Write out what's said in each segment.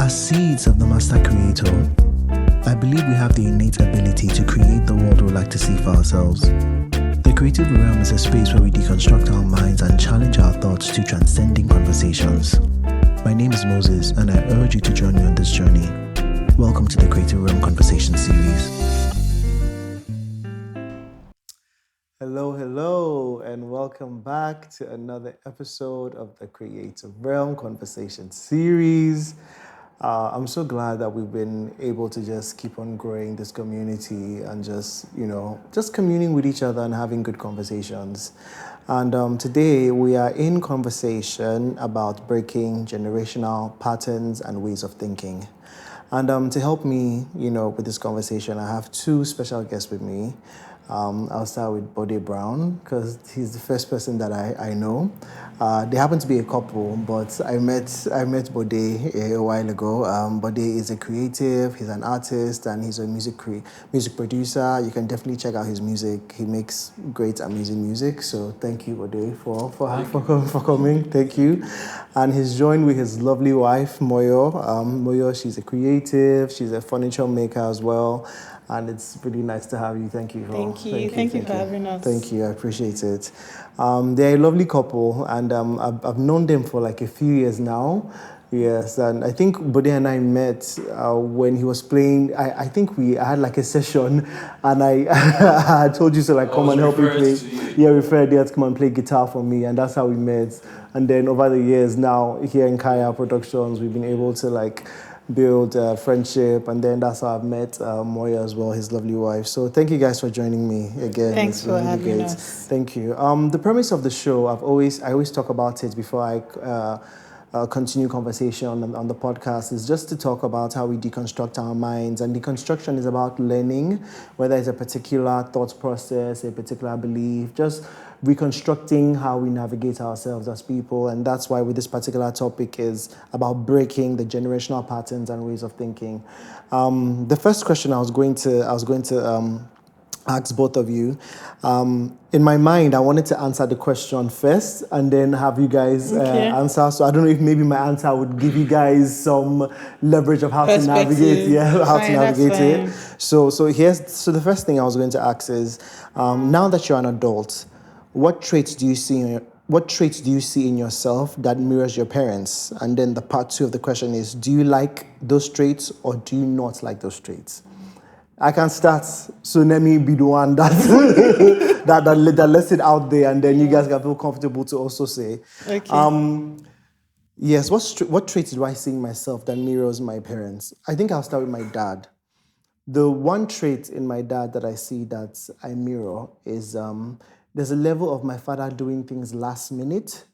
As seeds of the Master Creator, I believe we have the innate ability to create the world we like to see for ourselves. The creative realm is a space where we deconstruct our minds and challenge our thoughts to transcending conversations. My name is Moses, and I urge you to join me on this journey. Welcome to the Creative Realm Conversation Series. Hello, and welcome back to another episode of the Creative Realm Conversation Series. I'm so glad that we've been able to just keep on growing this community and just communing with each other and having good conversations. And today we are in conversation about breaking generational patterns and ways of thinking. And to help me, with this conversation, I have two special guests with me. I'll start with Bode Brown because he's the first person that I know. They happen to be a couple, but I met Bode a while ago. Bode is a creative, he's an artist, and he's a music producer. You can definitely check out his music. He makes great, amazing music. So thank you, Bode, for coming. Thank you. And he's joined with his lovely wife, Moyo. Moyo, she's a creative. She's a furniture maker as well. And it's really nice to have you. Thank you for having us. Thank you. I appreciate it. They're a lovely couple, and I've known them for like a few years now. Yes, and I think Bode and I met when he was playing. I think I had like a session, and I told you to come and help me play. Yeah, referred you to come and play guitar for me, and that's how we met. And then over the years now here in Kaya Productions, we've been able to build friendship, and then that's how I've met Moya as well, his lovely wife. So thank you guys for joining me again. Thanks for having us. Thank you. The premise of the show, I always talk about it before I continue conversation on the podcast, is just to talk about how we deconstruct our minds. And deconstruction is about learning, whether it's a particular thought process, a particular belief, just reconstructing how we navigate ourselves as people. And that's why with this particular topic is about breaking the generational patterns and ways of thinking. The first question I was going to ask both of you. In my mind, I wanted to answer the question first and then have you guys answer. So I don't know if maybe my answer would give you guys some leverage of how to navigate. Yeah, how to navigate it. So the first thing I was going to ask is, now that you're an adult, what traits do you see in yourself that mirrors your parents? And then the part two of the question is, do you like those traits or do you not like those traits? I can start, so let me be the one that lets it out there, and then you guys can feel comfortable to also say. Okay. Yes, what traits do I see in myself that mirrors my parents? I think I'll start with my dad. The one trait in my dad that I see that I mirror is there's a level of my father doing things last minute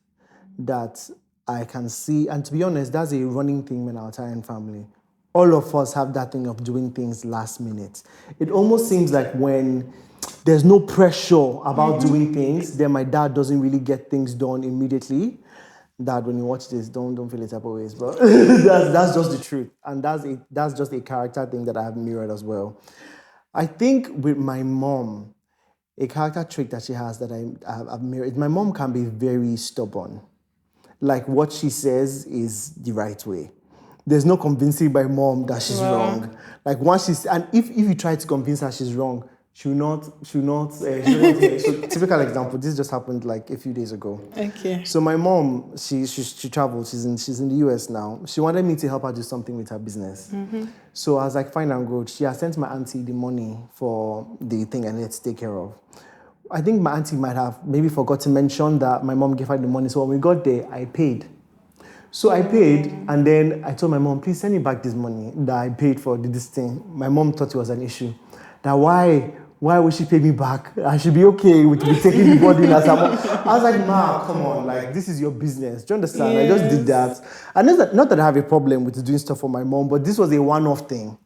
that I can see. And to be honest, that's a running thing in our Italian family. All of us have that thing of doing things last minute. It almost seems like when there's no pressure about doing things, then my dad doesn't really get things done immediately. Dad, when you watch this, don't feel it type of ways, but that's just the truth. And that's just a character thing that I have mirrored as well. I think with my mom, a character trait that she has that I've mirrored, my mom can be very stubborn. Like what she says is the right way. There's no convincing my mom that she's wrong. Like once and if you try to convince her she's wrong, she'll not. So typical example, this just happened like a few days ago. Okay. So my mom, she traveled. She's in the US now. She wanted me to help her do something with her business. Mm-hmm. So I was like, fine and good. She has sent my auntie the money for the thing and let's take care of. I think my auntie might have maybe forgot to mention that my mom gave her the money. So when we got there, I paid. So I paid, and then I told my mom, please send me back this money that I paid for this thing. My mom thought it was an issue. That why would she pay me back? I should be okay with me taking the body as a mom. I was like, Ma, come on, this is your business. Do you understand? Yes. I just did that. And not that I have a problem with doing stuff for my mom, but this was a one-off thing.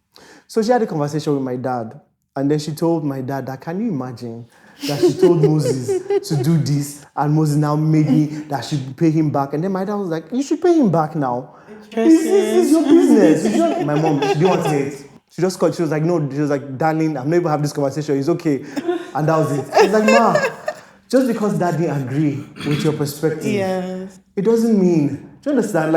So she had a conversation with my dad, and then she told my dad that, can you imagine that she told Moses to do this, and Moses now made me that she should pay him back. And then my dad was like, you should pay him back now. This is your business. My mom, she didn't want to say it. She just called, she was like, no, she was like, darling, I'm not able to have this conversation, it's okay. And that was it. I was like, Ma, just because Dad didn't agree with your perspective, yes, it doesn't mean, do you understand?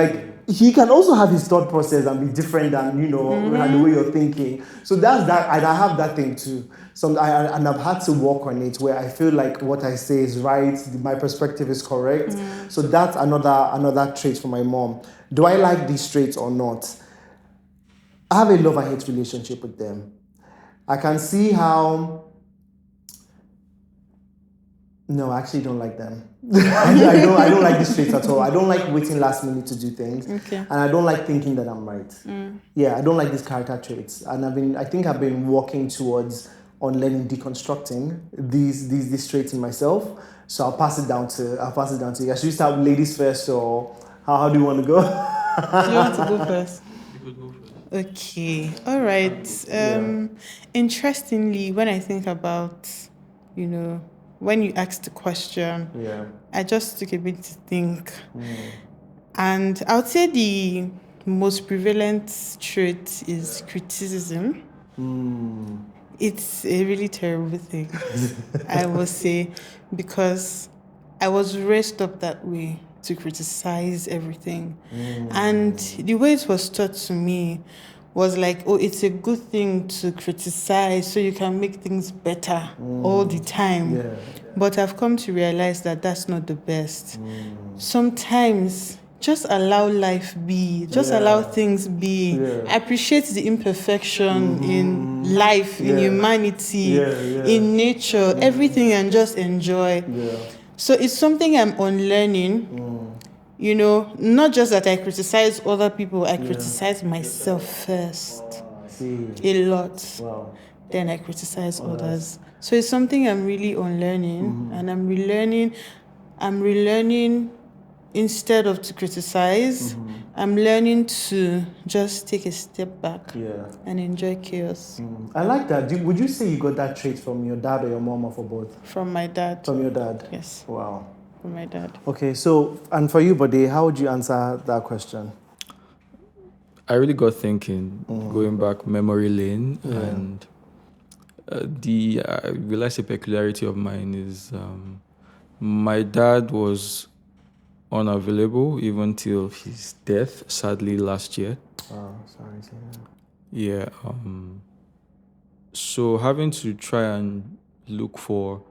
he can also have his thought process and be different than, you know, and the way you're thinking. So that's that, and I have that thing too. And I've had to work on it where I feel like what I say is right, my perspective is correct. So that's another trait for my mom. Do I like these traits or not? I have a love and hate relationship with them. I can see how. No, I actually don't like them. I don't like these traits at all. I don't like waiting last minute to do things. Okay. And I don't like thinking that I'm right. Yeah, I don't like these character traits. And I think I've been working towards on learning deconstructing these traits in myself. So I'll pass it down to you. Should we start with ladies first, or how do you want to go? Do you want to go first? You could go first. Okay. All right. Interestingly, when I think about, you know, when you asked the question, Yeah. I just took a bit to think. And I would say the most prevalent trait is criticism. It's a really terrible thing, I will say, because I was raised up that way, to criticize everything. And the way it was taught to me was like, oh, it's a good thing to criticize so you can make things better all the time. Yeah. But I've come to realize that that's not the best. Sometimes just allow life be, just allow things be. Appreciate the imperfection in life, in humanity, in nature, everything, and just enjoy. So it's something I'm unlearning. You know, not just that I criticize other people, I criticize myself first. A lot. Wow. Then I criticize others. So it's something I'm really unlearning, and I'm relearning instead of to criticize. I'm learning to just take a step back and enjoy chaos. I like that. Would you say you got that trait from your dad or your mom, or for both? From my dad. From your dad? Yes, Wow. from my dad. Okay, so, and for you, Bode, how would you answer that question? I really got thinking, going back memory lane, and the I realized a peculiarity of mine is my dad was unavailable even till his death, sadly, last year. Oh, sorry to hear that. Yeah. So having to try and look for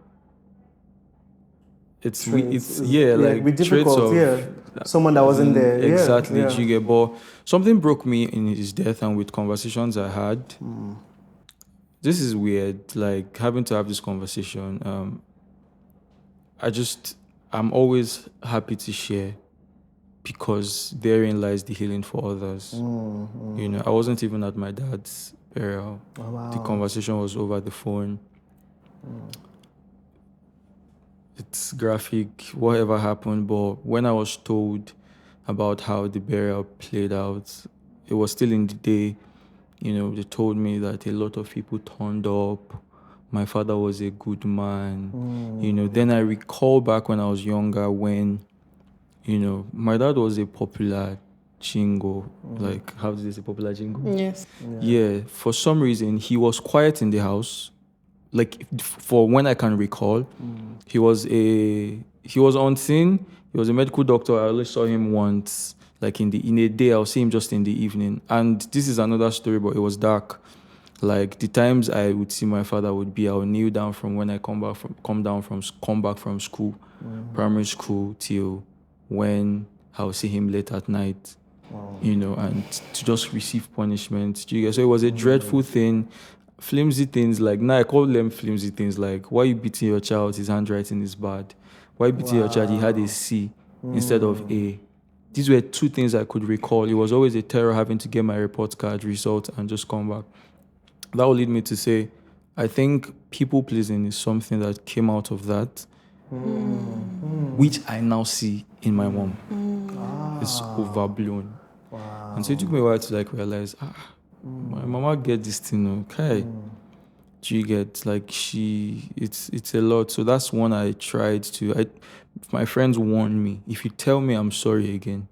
it's like with traits difficult, of someone that wasn't there. Exactly, Yeah. Jigga. But something broke me in his death, and with conversations I had. This is weird, like having to have this conversation. I'm always happy to share, because therein lies the healing for others. You know, I wasn't even at my dad's burial. Oh, wow. The conversation was over the phone. It's graphic, whatever happened, but when I was told about how the burial played out, it was still in the day. You know, they told me that a lot of people turned up. My father was a good man. You know, then I recall back when I was younger when, you know, my dad was a popular jingo. Like, how did they say popular jingo? Yes. Yeah, for some reason, he was quiet in the house. Like, for when I can recall, he was on scene. He was a medical doctor. I only saw him once, like in a day. I'll see him just in the evening. And this is another story, but it was dark. Like, the times I would see my father would be, I'll kneel down from when I come back from school, primary school, till when I'll see him late at night. You know, and to just receive punishment. So it was a dreadful thing. Flimsy things, like, now I call them flimsy things, like, why you beating your child? His handwriting is bad. Why you beating your child? He had a C instead of A. These were two things I could recall. It was always a terror having to get my report card result and just come back. That will lead me to say, I think people pleasing is something that came out of that, which I now see in my mom. It's overblown. Wow. And so it took me a while to like realize, my mama get this thing, okay. Do you get, like, it's a lot. So that's one I tried to, my friends warned me, if you tell me I'm sorry again.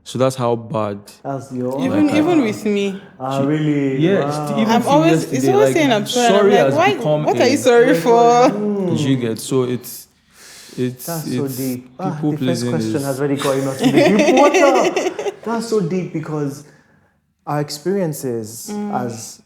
So that's how bad. That's your Even with me, really? Yeah, Wow. even I'm always yesterday, it's always like, saying I'm sorry. I'm has like, become what are you sorry for? Do you get? So it's That's so deep. People The first pleasing question is has already gotten us to the deep water. That's so deep because our experiences as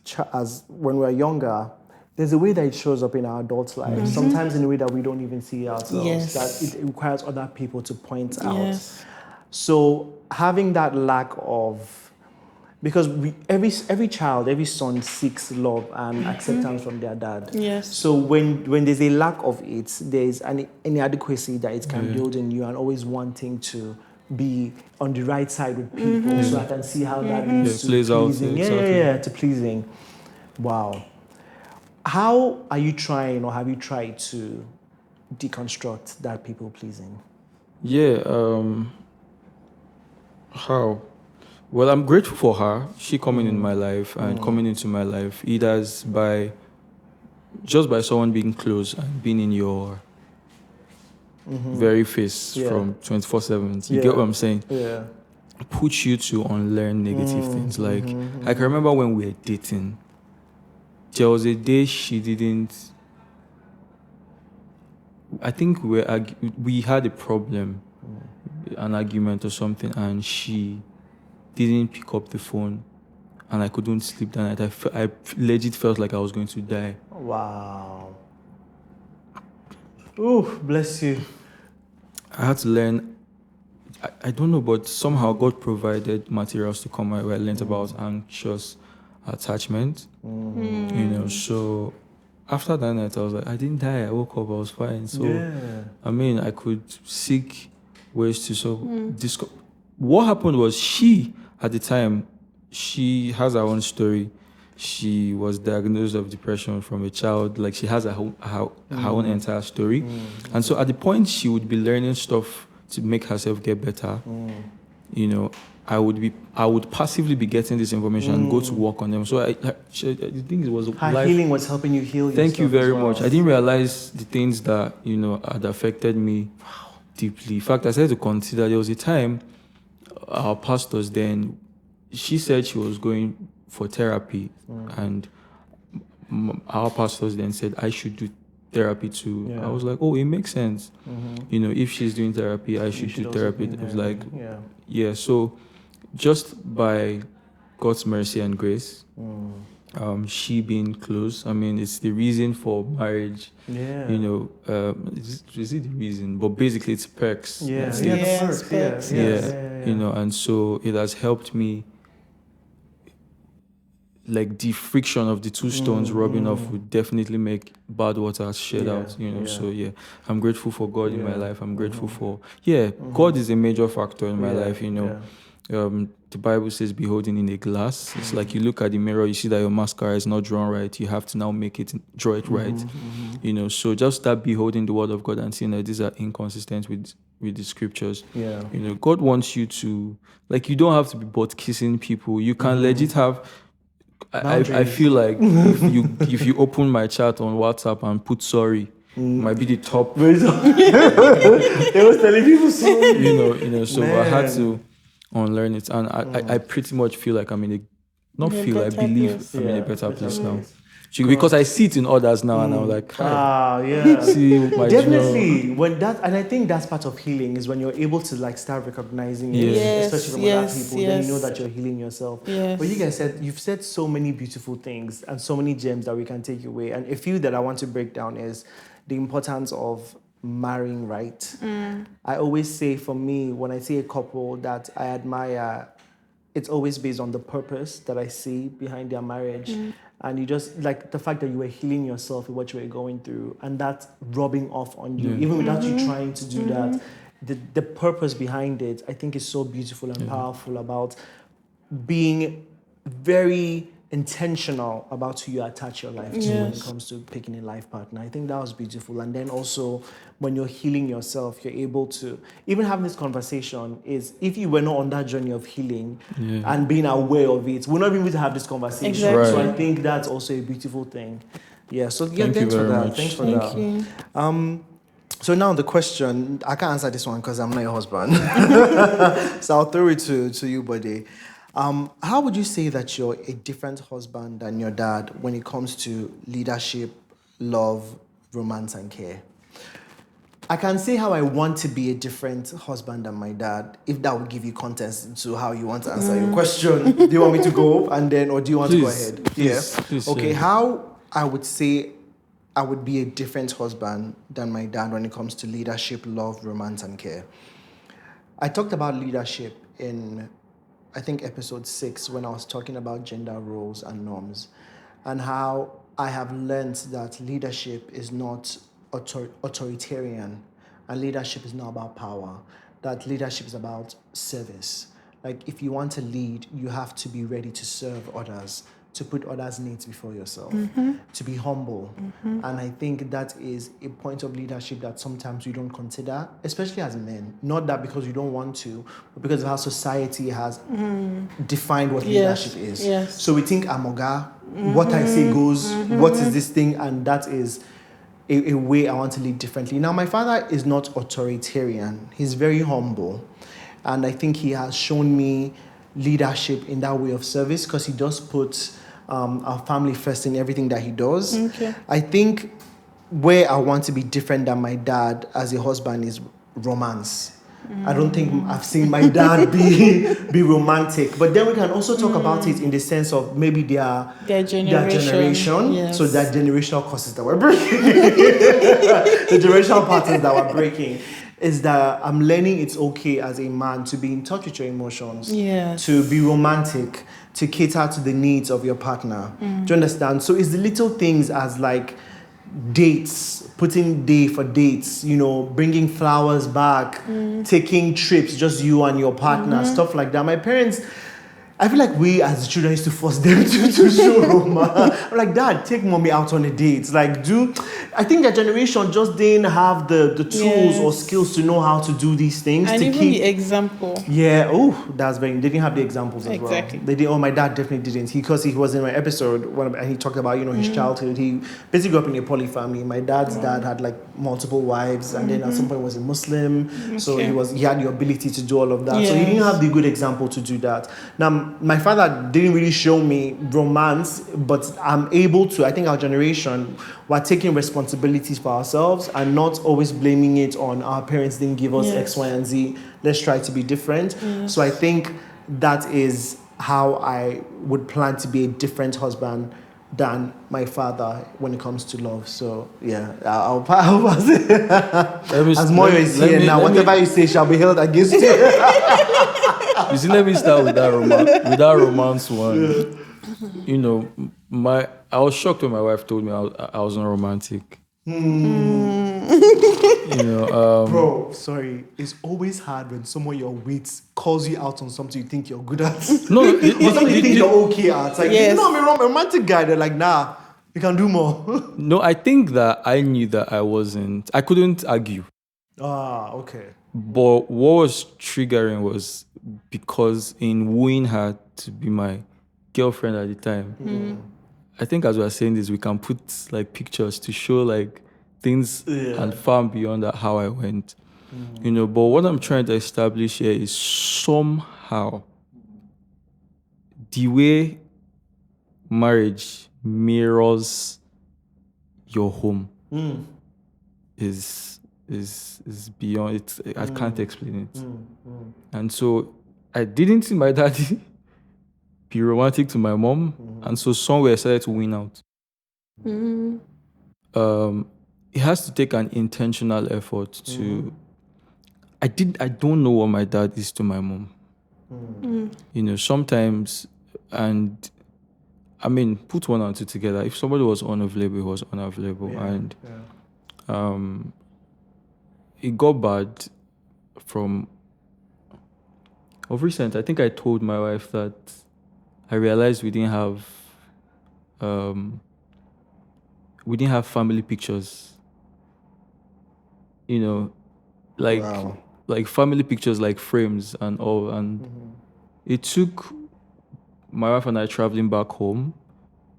when we're younger, there's a way that it shows up in our adult lives. Sometimes in a way that we don't even see ourselves. Yes. That it requires other people to point out. Yes. So having that lack of, because every child, every son seeks love and acceptance from their dad. Yes. So when there's a lack of it, there's an inadequacy that it can build in you, and always wanting to be on the right side with people, so I can see how that leads to plays out, pleasing. exactly. To pleasing. Wow. How are you trying, or have you tried to deconstruct that people pleasing? Yeah. How? Well, I'm grateful for her. She coming in my life and coming into my life, either just by someone being close and being in your very face from 24/7. You get what I'm saying? Yeah. Push you to unlearn negative things. Like I can remember when we were dating. There was a day she didn't. I think we had a problem, an argument or something, and she didn't pick up the phone, and I couldn't sleep that night. I legit felt like I was going to die. Wow. Ooh, bless you. I had to learn. I don't know, but somehow God provided materials to come my way. I learned about anxious attachment. So after that night, I was like, I didn't die. I woke up. I was fine. So I mean, I could seek ways to solve. What happened was at the time, she has her own story. She was diagnosed of depression from a child. Like she has her own entire story. And so at the point she would be learning stuff to make herself get better, I would passively be getting this information and go to work on them. So I think it was her healing was helping you heal. Thank you very well. much. I didn't realize the things that had affected me deeply. In fact, I started to consider there was a time our pastors then, she said she was going for therapy, and our pastors then said I should do therapy too. I was like, oh, it makes sense. If she's doing therapy, I should do therapy. I was like, so just by God's mercy and grace, she being close, I mean, it's the reason for marriage. Is it the reason? But basically it's perks. Perks. And so it has helped me. Like the friction of the two stones rubbing off would definitely make bad water shed out, So I'm grateful for God in my life. I'm grateful for, God is a major factor in my life, The Bible says beholding in a glass. It's like you look at the mirror, you see that your mascara is not drawn right. You have to now draw it right, So just start beholding the word of God and seeing that these are inconsistent with the scriptures. God wants you to, like, you don't have to be butt kissing people. You can legit have. I feel like if you open my chat on WhatsApp and put sorry, might be the top. They was telling people sorry. So I had to unlearn it, and I pretty much feel like I'm in a I believe I'm in a better place now. Because I see it in others now, and I'm like, see my definitely. And I think that's part of healing is when you're able to start recognizing it, especially from other people. Then you know that you're healing yourself. But you guys you've said so many beautiful things and so many gems that we can take away. And a few that I want to break down is the importance of marrying right. I always say, for me, when I see a couple that I admire, it's always based on the purpose that I see behind their marriage. And you just, like the fact that you were healing yourself with what you were going through, and that rubbing off on you, even without you trying to do that. The purpose behind it, I think, is so beautiful and powerful, about being very intentional about who you attach your life to when it comes to picking a life partner. I think that was beautiful. And then also, when you're healing yourself, you're able to even have this conversation. Is if you were not on that journey of healing and being aware of it, we're not even able to have this conversation. Exactly. So I think that's also a beautiful thing. So thanks for that. Thanks for that. Thank you. So now the question, I can't answer this one because I'm not your husband. So I'll throw it to you, buddy. How would you say that you're a different husband than your dad when it comes to leadership, love, romance, and care? I can say how I want to be a different husband than my dad, if that would give you context into how you want to answer your question. Do you want me to go and then, or do you want to go Please, ahead? please, Okay, yeah. how I would say I would be a different husband than my dad when it comes to leadership, love, romance, and care. I talked about leadership in, I think, episode 6 when I was talking about gender roles and norms, and how I have learned that leadership is not authoritarian, and leadership is not about power. That leadership is about service. Like, if you want to lead, you have to be ready to serve others, to put others' needs before yourself, to be humble. And I think that is a point of leadership that sometimes we don't consider, especially as men. Not that because you don't want to, but because of how society has defined what Yes, leadership is. yes. So we think Amoga, what I say goes, what is this thing? And that is a way I want to lead differently. Now, my father is not authoritarian. He's very humble. And I think he has shown me leadership in that way of service because he does put our family first in everything that he does. Okay. I think where I want to be different than my dad as a husband is romance. I don't think I've seen my dad be romantic. But then we can also talk about it in the sense of maybe their generation. Yes. So that generational causes that we're breaking. The generational patterns that we're breaking is that I'm learning it's okay as a man to be in touch with your emotions, Yes. to be romantic, to cater to the needs of your partner. Do you understand? So it's the little things as like dates, putting day for dates, bringing flowers back, taking trips, just you and your partner, stuff like that. My parents, I feel like we as children used to force them to show romance. I'm like, Dad, take mommy out on a date. Like, I think that generation just didn't have the tools or skills to know how to do these things. And to even keep the example. Yeah, that's very. They didn't have the examples as Exactly. well. They did. Oh, my dad definitely didn't. Because he was in my episode and he talked about his childhood. He basically grew up in a poly family. My dad's dad had like multiple wives, and then at some point was a Muslim. So he had the ability to do all of that. So he didn't Yes. have the good example to do that. Now, my father didn't really show me romance, but I'm able to. I think our generation, we're taking responsibilities for ourselves and not always blaming it on our parents didn't give us Yes. X, Y, and Z. Let's try to be different. So I think that is how I would plan to be a different husband than my father when it comes to love. So yeah, I'll pass it. As Moyo is here now, whatever you say shall be held against you. You see, let me start with that romance one. I was shocked when my wife told me I was not romantic. Bro, sorry. It's always hard when someone you're with calls you out on something you think you're good at. No, Or something you think you're okay at. It's like, Yes. I'm a romantic guy. They're like, nah, you can do more. No, I think that I knew that I couldn't argue. Okay. But what was triggering was because in wooing her to be my girlfriend at the time, I think as we are saying this, we can put like pictures to show like things and far beyond that how I went. But what I'm trying to establish here is somehow the way marriage mirrors your home is beyond it. I can't explain it. And so I didn't see my daddy be romantic to my mom, and so somewhere I started to win out. It has to take an intentional effort to. I don't know what my dad is to my mom. Sometimes, and I mean, put one and two together. If somebody was unavailable, he was unavailable, and it got bad from. Of recent, I think I told my wife that I realized we didn't have family pictures. Like family pictures, like frames and all. And it took my wife and I traveling back home,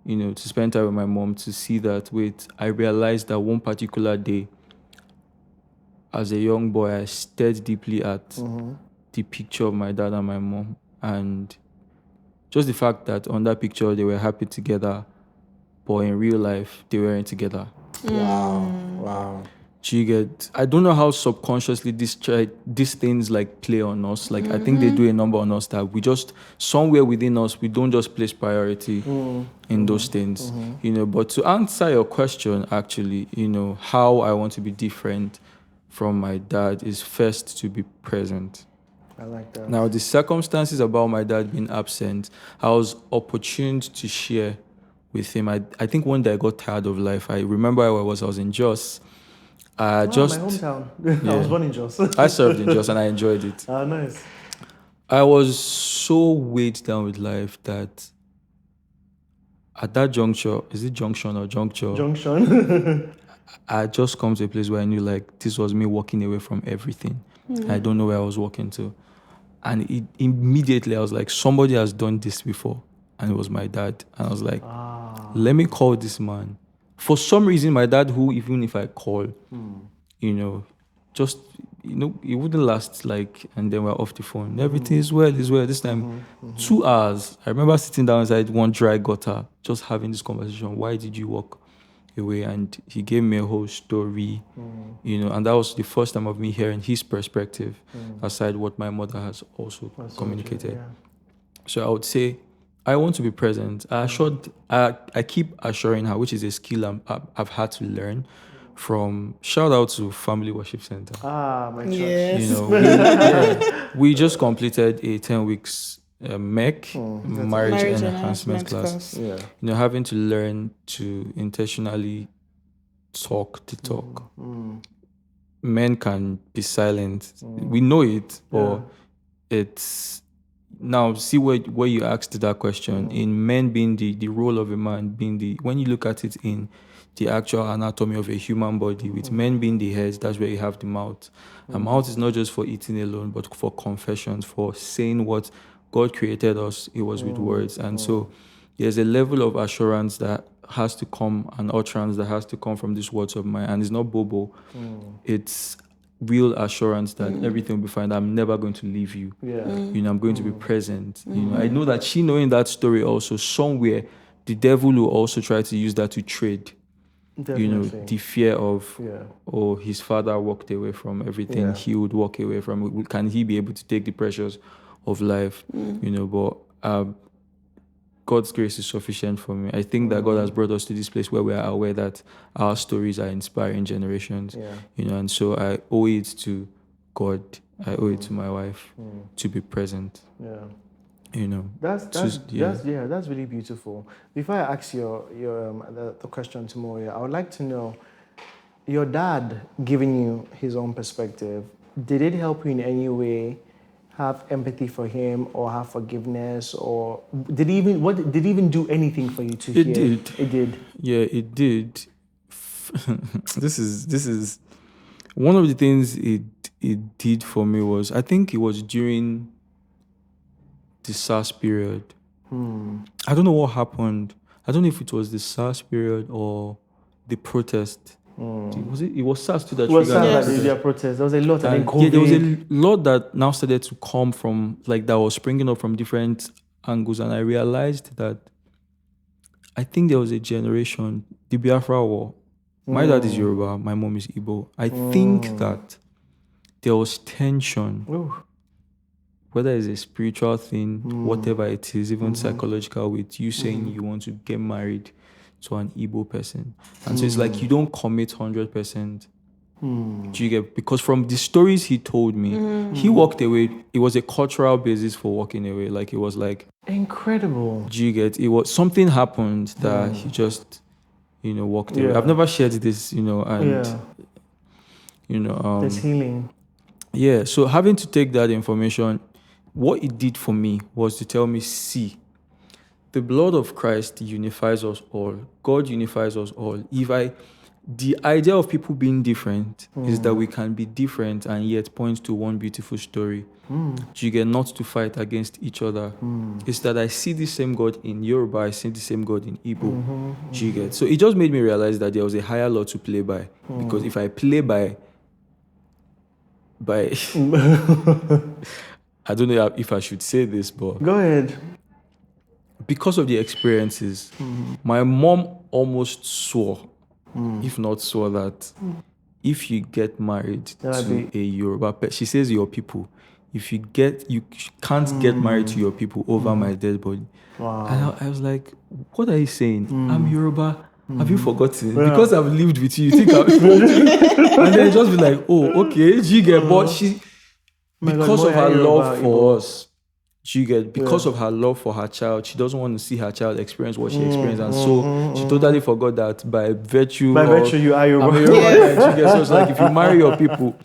to spend time with my mom to see that. I realized that one particular day, as a young boy, I stared deeply at the picture of my dad and my mom, and just the fact that on that picture they were happy together, but in real life they weren't together. Wow. Do you get? I don't know how subconsciously these things like play on us. Like I think they do a number on us that we just somewhere within us we don't just place priority in those things. But to answer your question, actually, how I want to be different from my dad is first to be present. I like that. Now, the circumstances about my dad being absent, I was opportuned to share with him. I think one day I got tired of life. I remember I was in Jos. My hometown. I was born in Jos. I served in Jos and I enjoyed it. Ah, nice. I was so weighed down with life that at that juncture, is it junction or juncture? Junction. I had just come to a place where I knew like this was me walking away from everything. I don't know where I was walking to. And immediately I was like, somebody has done this before. And it was my dad. And I was like, let me call this man. For some reason, my dad, who even if I call, just, it wouldn't last and then we're off the phone. Everything is well. This time, 2 hours. I remember sitting down inside one dry gutter, just having this conversation. Why did you walk away? And he gave me a whole story, and that was the first time of me hearing his perspective, aside what my mother has also communicated. Yeah. So I would say, I want to be present. I keep assuring her, which is a skill I've had to learn from. Shout out to Family Worship Center. My church. Yes. We just completed a 10 weeks MEC, marriage Marriage enhancement class. Yeah. Having to learn to intentionally talk the talk. Men can be silent. We know it, but it's now see where you asked that question. In men being the role of a man being when you look at it in the actual anatomy of a human body, with men being the heads, that's where you have the mouth. A mouth is not just for eating alone, but for confessions, for saying what God created us. It was with words. And so there's a level of assurance that has to come, an utterance that has to come from these words of mine. And it's not bobo. It's real assurance that everything will be fine. I'm never going to leave you. Yeah. I'm going to be present. I know that she knowing that story also, somewhere the devil will also try to use that to trade. Definitely. The fear of, his father walked away from everything. He would walk away from. Can he be able to take the pressures of life? But God's grace is sufficient for me. I think that God has brought us to this place where we are aware that our stories are inspiring generations. And so I owe it to God. I owe it to my wife to be present. That's really beautiful. Before I ask the question to Moria, I would like to know, your dad giving you his own perspective, did it help you in any way have empathy for him or have forgiveness, or did he even do anything for you to hear? It did. Yeah, it did. This is one of the things it did for me was, I think it was during the SARS period. I don't know what happened. I don't know if it was the SARS period or the protest. It was SARS too that It was triggered sad that there were protests. There was a lot, and then COVID. Yeah, there was a lot that now started to come from, that was springing up from different angles, and I realized that I think there was a generation, the Biafra War. My dad is Yoruba, my mom is Igbo. I think that there was tension. Whether it's a spiritual thing, whatever it is, even psychological, with you saying you want to get married to an Igbo person. And so it's like you don't commit 100%. Do you get? Because from the stories he told me, he walked away. It was a cultural basis for walking away. It was incredible. Do you get? It was something happened that he just, walked away. I've never shared this, and there's healing. Yeah. So having to take that information, what it did for me was to tell me, see, the blood of Christ unifies us all. God unifies us all. The idea of people being different is that we can be different and yet point to one beautiful story. You get not to fight against each other. It's that I see the same God in Yoruba, I see the same God in Igbo. You get? So it just made me realize that there was a higher law to play by. Because if I play by I don't know if I should say this, but go ahead. Because of the experiences, my mom almost swore, if not swore, that if you get married Then I'd to a Yoruba she says your people. If you can't get married to your people over my dead body. Wow. And I was like, what are you saying? I'm Yoruba. Have you forgotten? Because I've lived with you, you think and then just be like, oh, okay, you get, but she, because of her love for us, you get, because of her love for her child, she doesn't want to see her child experience what she experienced, and so she totally forgot that by virtue you are Yoruba. I'm a Yoruba. Yes. So it's like if you marry your people.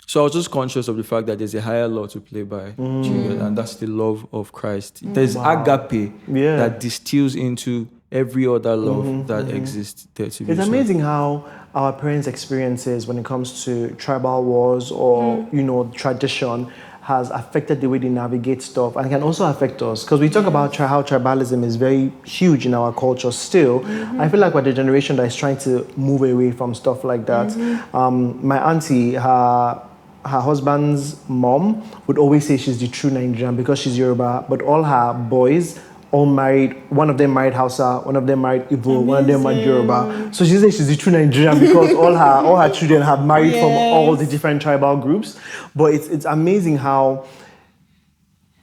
So I was just conscious of the fact that there's a higher law to play by, and that's the love of Christ. There's agape that distills into every other love that exists there to be. It's amazing how our parents' experiences when it comes to tribal wars or tradition has affected the way they navigate stuff, and can also affect us, because we talk about how tribalism is very huge in our culture still. I feel like we're the generation that is trying to move away from stuff like that. My auntie, her husband's mom would always say she's the true Nigerian because she's Yoruba, but all her boys all married. One of them married Hausa, one of them married Igbo, one of them married Yoruba. So she says she's the true Nigerian because all her children have married from all the different tribal groups. But it's amazing how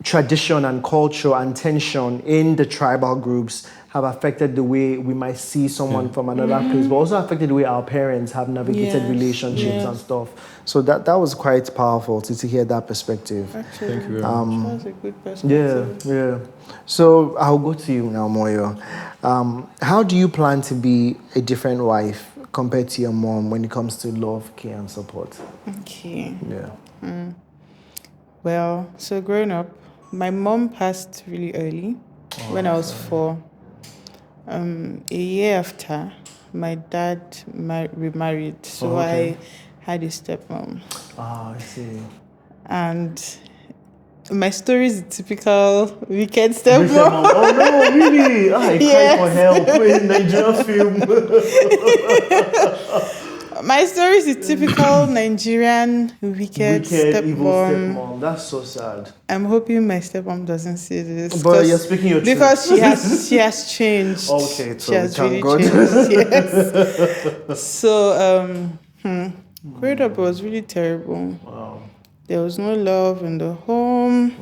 tradition and culture and tension in the tribal groups have affected the way we might see someone from another place, but also affected the way our parents have navigated relationships and stuff. So that was quite powerful to hear that perspective. Actually, thank you very much. That's a good perspective. Yeah. So I'll go to you now, Moyo. How do you plan to be a different wife compared to your mom when it comes to love, care, and support? Okay. Yeah. Well, so growing up, my mom passed really early when I was 4. A year after, my dad remarried, so I had a stepmom. I see. And my story is a typical wicked stepmom. Oh no, really? I cry for help in Nigerian film. My story is a typical Nigerian wicked evil stepmom. stepmom. That's so sad. I'm hoping my stepmom doesn't see this. But you're speaking your truth. Because she has changed. Okay, so she has thank really God. changed. Yes. So growing up was really terrible. Wow. There was no love in the home.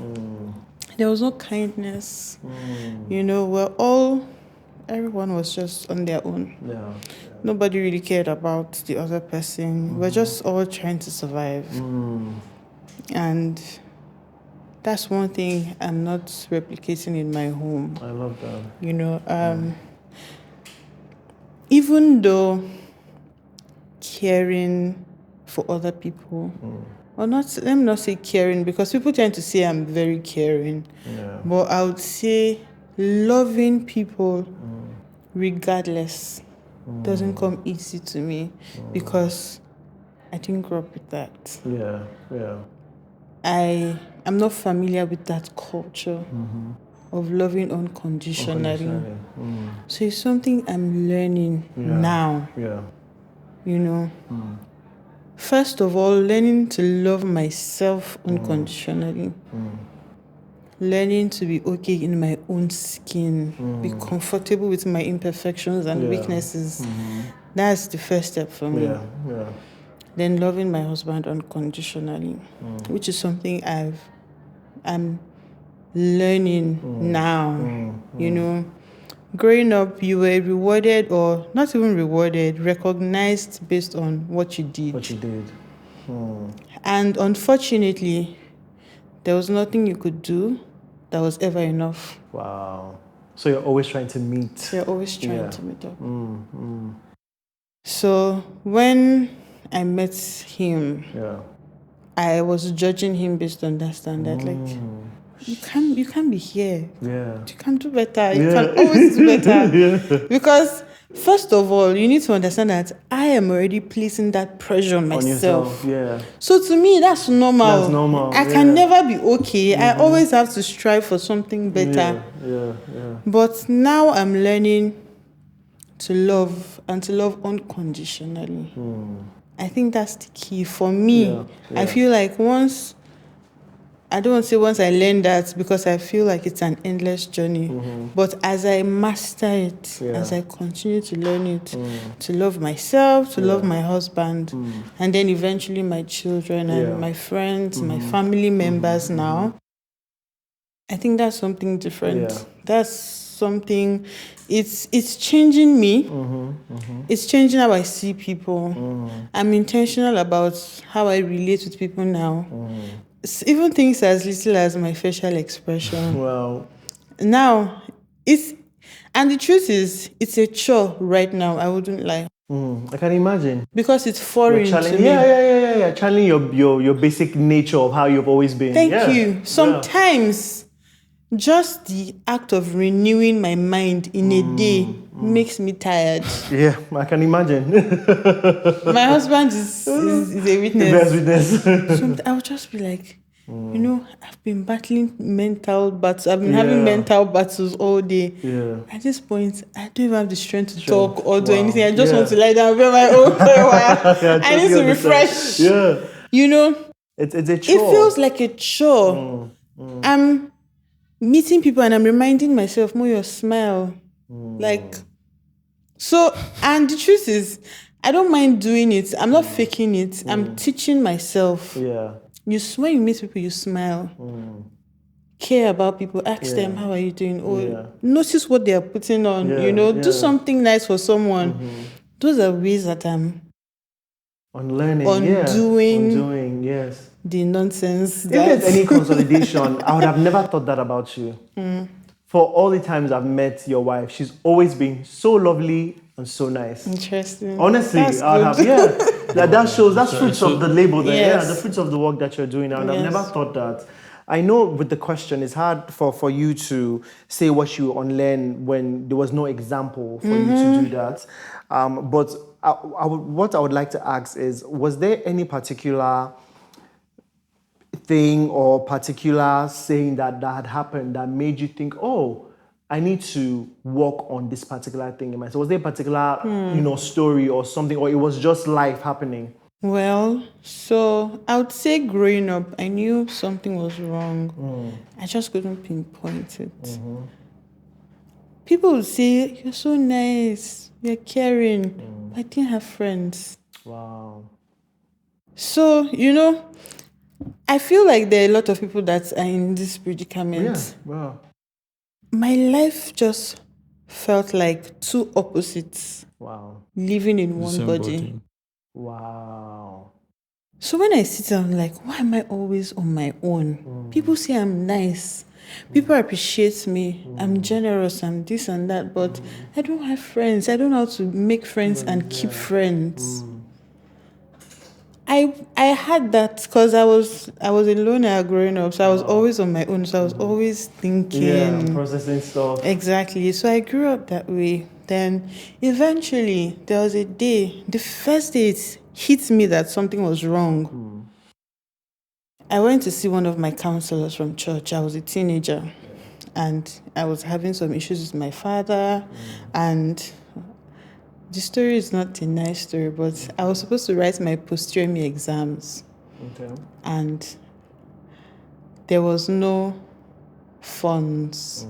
There was no kindness. Everyone was just on their own. Yeah. Nobody really cared about the other person. We're just all trying to survive. And that's one thing I'm not replicating in my home. I love that. Even though caring for other people, or not, let me not say caring, because people tend to say I'm very caring. Yeah. But I would say loving people regardless doesn't come easy to me because I didn't grow up with that. Yeah. I'm not familiar with that culture of loving unconditionally. So it's something I'm learning now. Yeah. First of all, learning to love myself unconditionally. Learning to be okay in my own skin, be comfortable with my imperfections and weaknesses. That's the first step for me. Yeah. Then loving my husband unconditionally, which is something I'm learning now. Growing up, you were rewarded, or not even rewarded, recognized based on what you did. And unfortunately, there was nothing you could do that was ever enough. Wow. So you're always trying to meet. You're always trying to meet up. So when I met him, I was judging him based on that standard. Like, you can't be here. Yeah. You can do better. You can always do better. Because first of all, you need to understand that I am already placing that pressure on myself. So to me, that's normal. I can never be okay. I always have to strive for something better. Yeah. But now I'm learning to love and to love unconditionally. I think that's the key for me. I feel like once I don't want to say once I learned that, because I feel like it's an endless journey. But as I master it, as I continue to learn it, to love myself, to love my husband, and then eventually my children and my friends, my family members now, I think that's something different. Yeah. That's something, it's changing me. It's changing how I see people. I'm intentional about how I relate with people now. Even things as little as my facial expression. Wow. Now, and the truth is, it's a chore right now, I wouldn't lie. I can imagine. Because it's foreign to me. Yeah. Channeling your basic nature of how you've always been. Thank you. Sometimes, just the act of renewing my mind in a day makes me tired. Yeah, I can imagine. My husband is a witness. Best witness. So I would just be like, I've been battling mental battles. I've been having mental battles all day. Yeah. At this point, I don't even have the strength to talk or do anything. I just want to lie down and be on my own for a while. I need to refresh. Yeah. It's a chore. It feels like a chore. I'm meeting people and I'm reminding myself, Moyo, smile. So, and the truth is, I don't mind doing it. I'm not faking it. I'm teaching myself. Yeah. When you meet people, you smile. Care about people. Ask them, how are you doing? Or notice what they are putting on. Do something nice for someone. Those are ways that I'm unlearning, undoing yes. the nonsense. If there's any consolidation, I would have never thought that about you. For all the times I've met your wife, she's always been so lovely and so nice. Interesting. Honestly, that shows, that's fruits of the label there. Yes. The fruits of the work that you're doing. And I've never thought that. I know with the question, it's hard for you to say what you unlearn when there was no example for you to do that. But what I would like to ask is, was there any particular thing or particular saying that had happened that made you think, oh, I need to work on this particular thing in myself? Was there a particular, story or something, or it was just life happening? Well, so I would say growing up, I knew something was wrong. I just couldn't pinpoint it. People would say, you're so nice, you're caring, but I didn't have friends. Wow. So, I feel like there are a lot of people that are in this predicament. Yeah, wow. My life just felt like two opposites. Wow. Living in one body. Wow. So when I sit down, I'm like, why am I always on my own? People say I'm nice. People appreciate me. I'm generous. I'm this and that. But I don't have friends. I don't know how to make friends and keep friends. I had that because I was a loner growing up, so I was always on my own. So I was always thinking, processing stuff. Exactly. So I grew up that way. Then eventually there was a day, the first day it hit me that something was wrong. I went to see one of my counselors from church. I was a teenager and I was having some issues with my father, and the story is not a nice story, but I was supposed to write my post-UTME exams. Okay. And there was no funds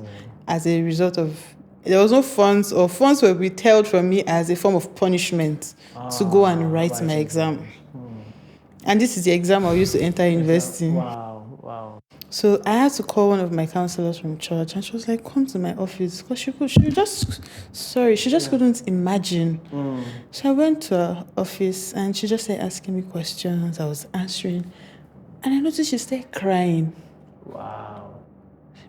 as a result of... There was no funds, or funds were withheld from me as a form of punishment to go and write my exam. And this is the exam I used to enter university. Wow. So I had to call one of my counselors from church, and she was like, come to my office, because she just couldn't imagine. So I went to her office, and she just started asking me questions. I was answering, and I noticed she started crying. Wow.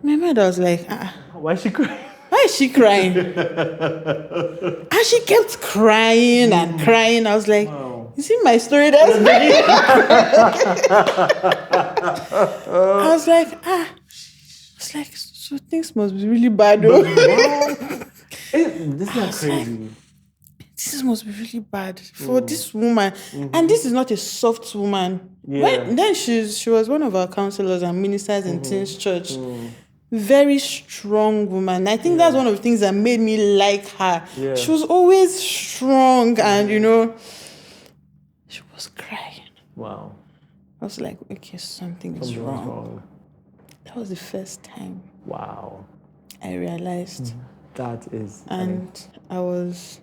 My mother was like, Why is she crying? Why is she crying? And she kept crying and crying. I was like, you see my story that's I was like, so things must be really bad though. This is not crazy. This must be really bad for this woman. And this is not a soft woman. Then she was one of our counselors and ministers in Teens Church. Very strong woman. I think that's one of the things that made me like her. Yeah. She was always strong and, she was crying. Wow. I was like, okay, something is wrong. That was the first time Wow. I realized. That is. And I was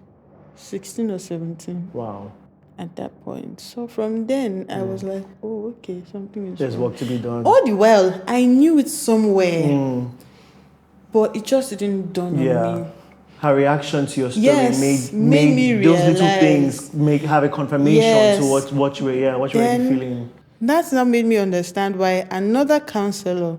16 or 17 wow. at that point. So from then, I was like, oh, okay, something is There's wrong. work to be done. All the while, I knew it somewhere, but it just didn't dawn on me. Her reaction to your story Yes, made me those little realize. things have a confirmation Yes. to what you were already Then feeling. That's now made me understand why another counselor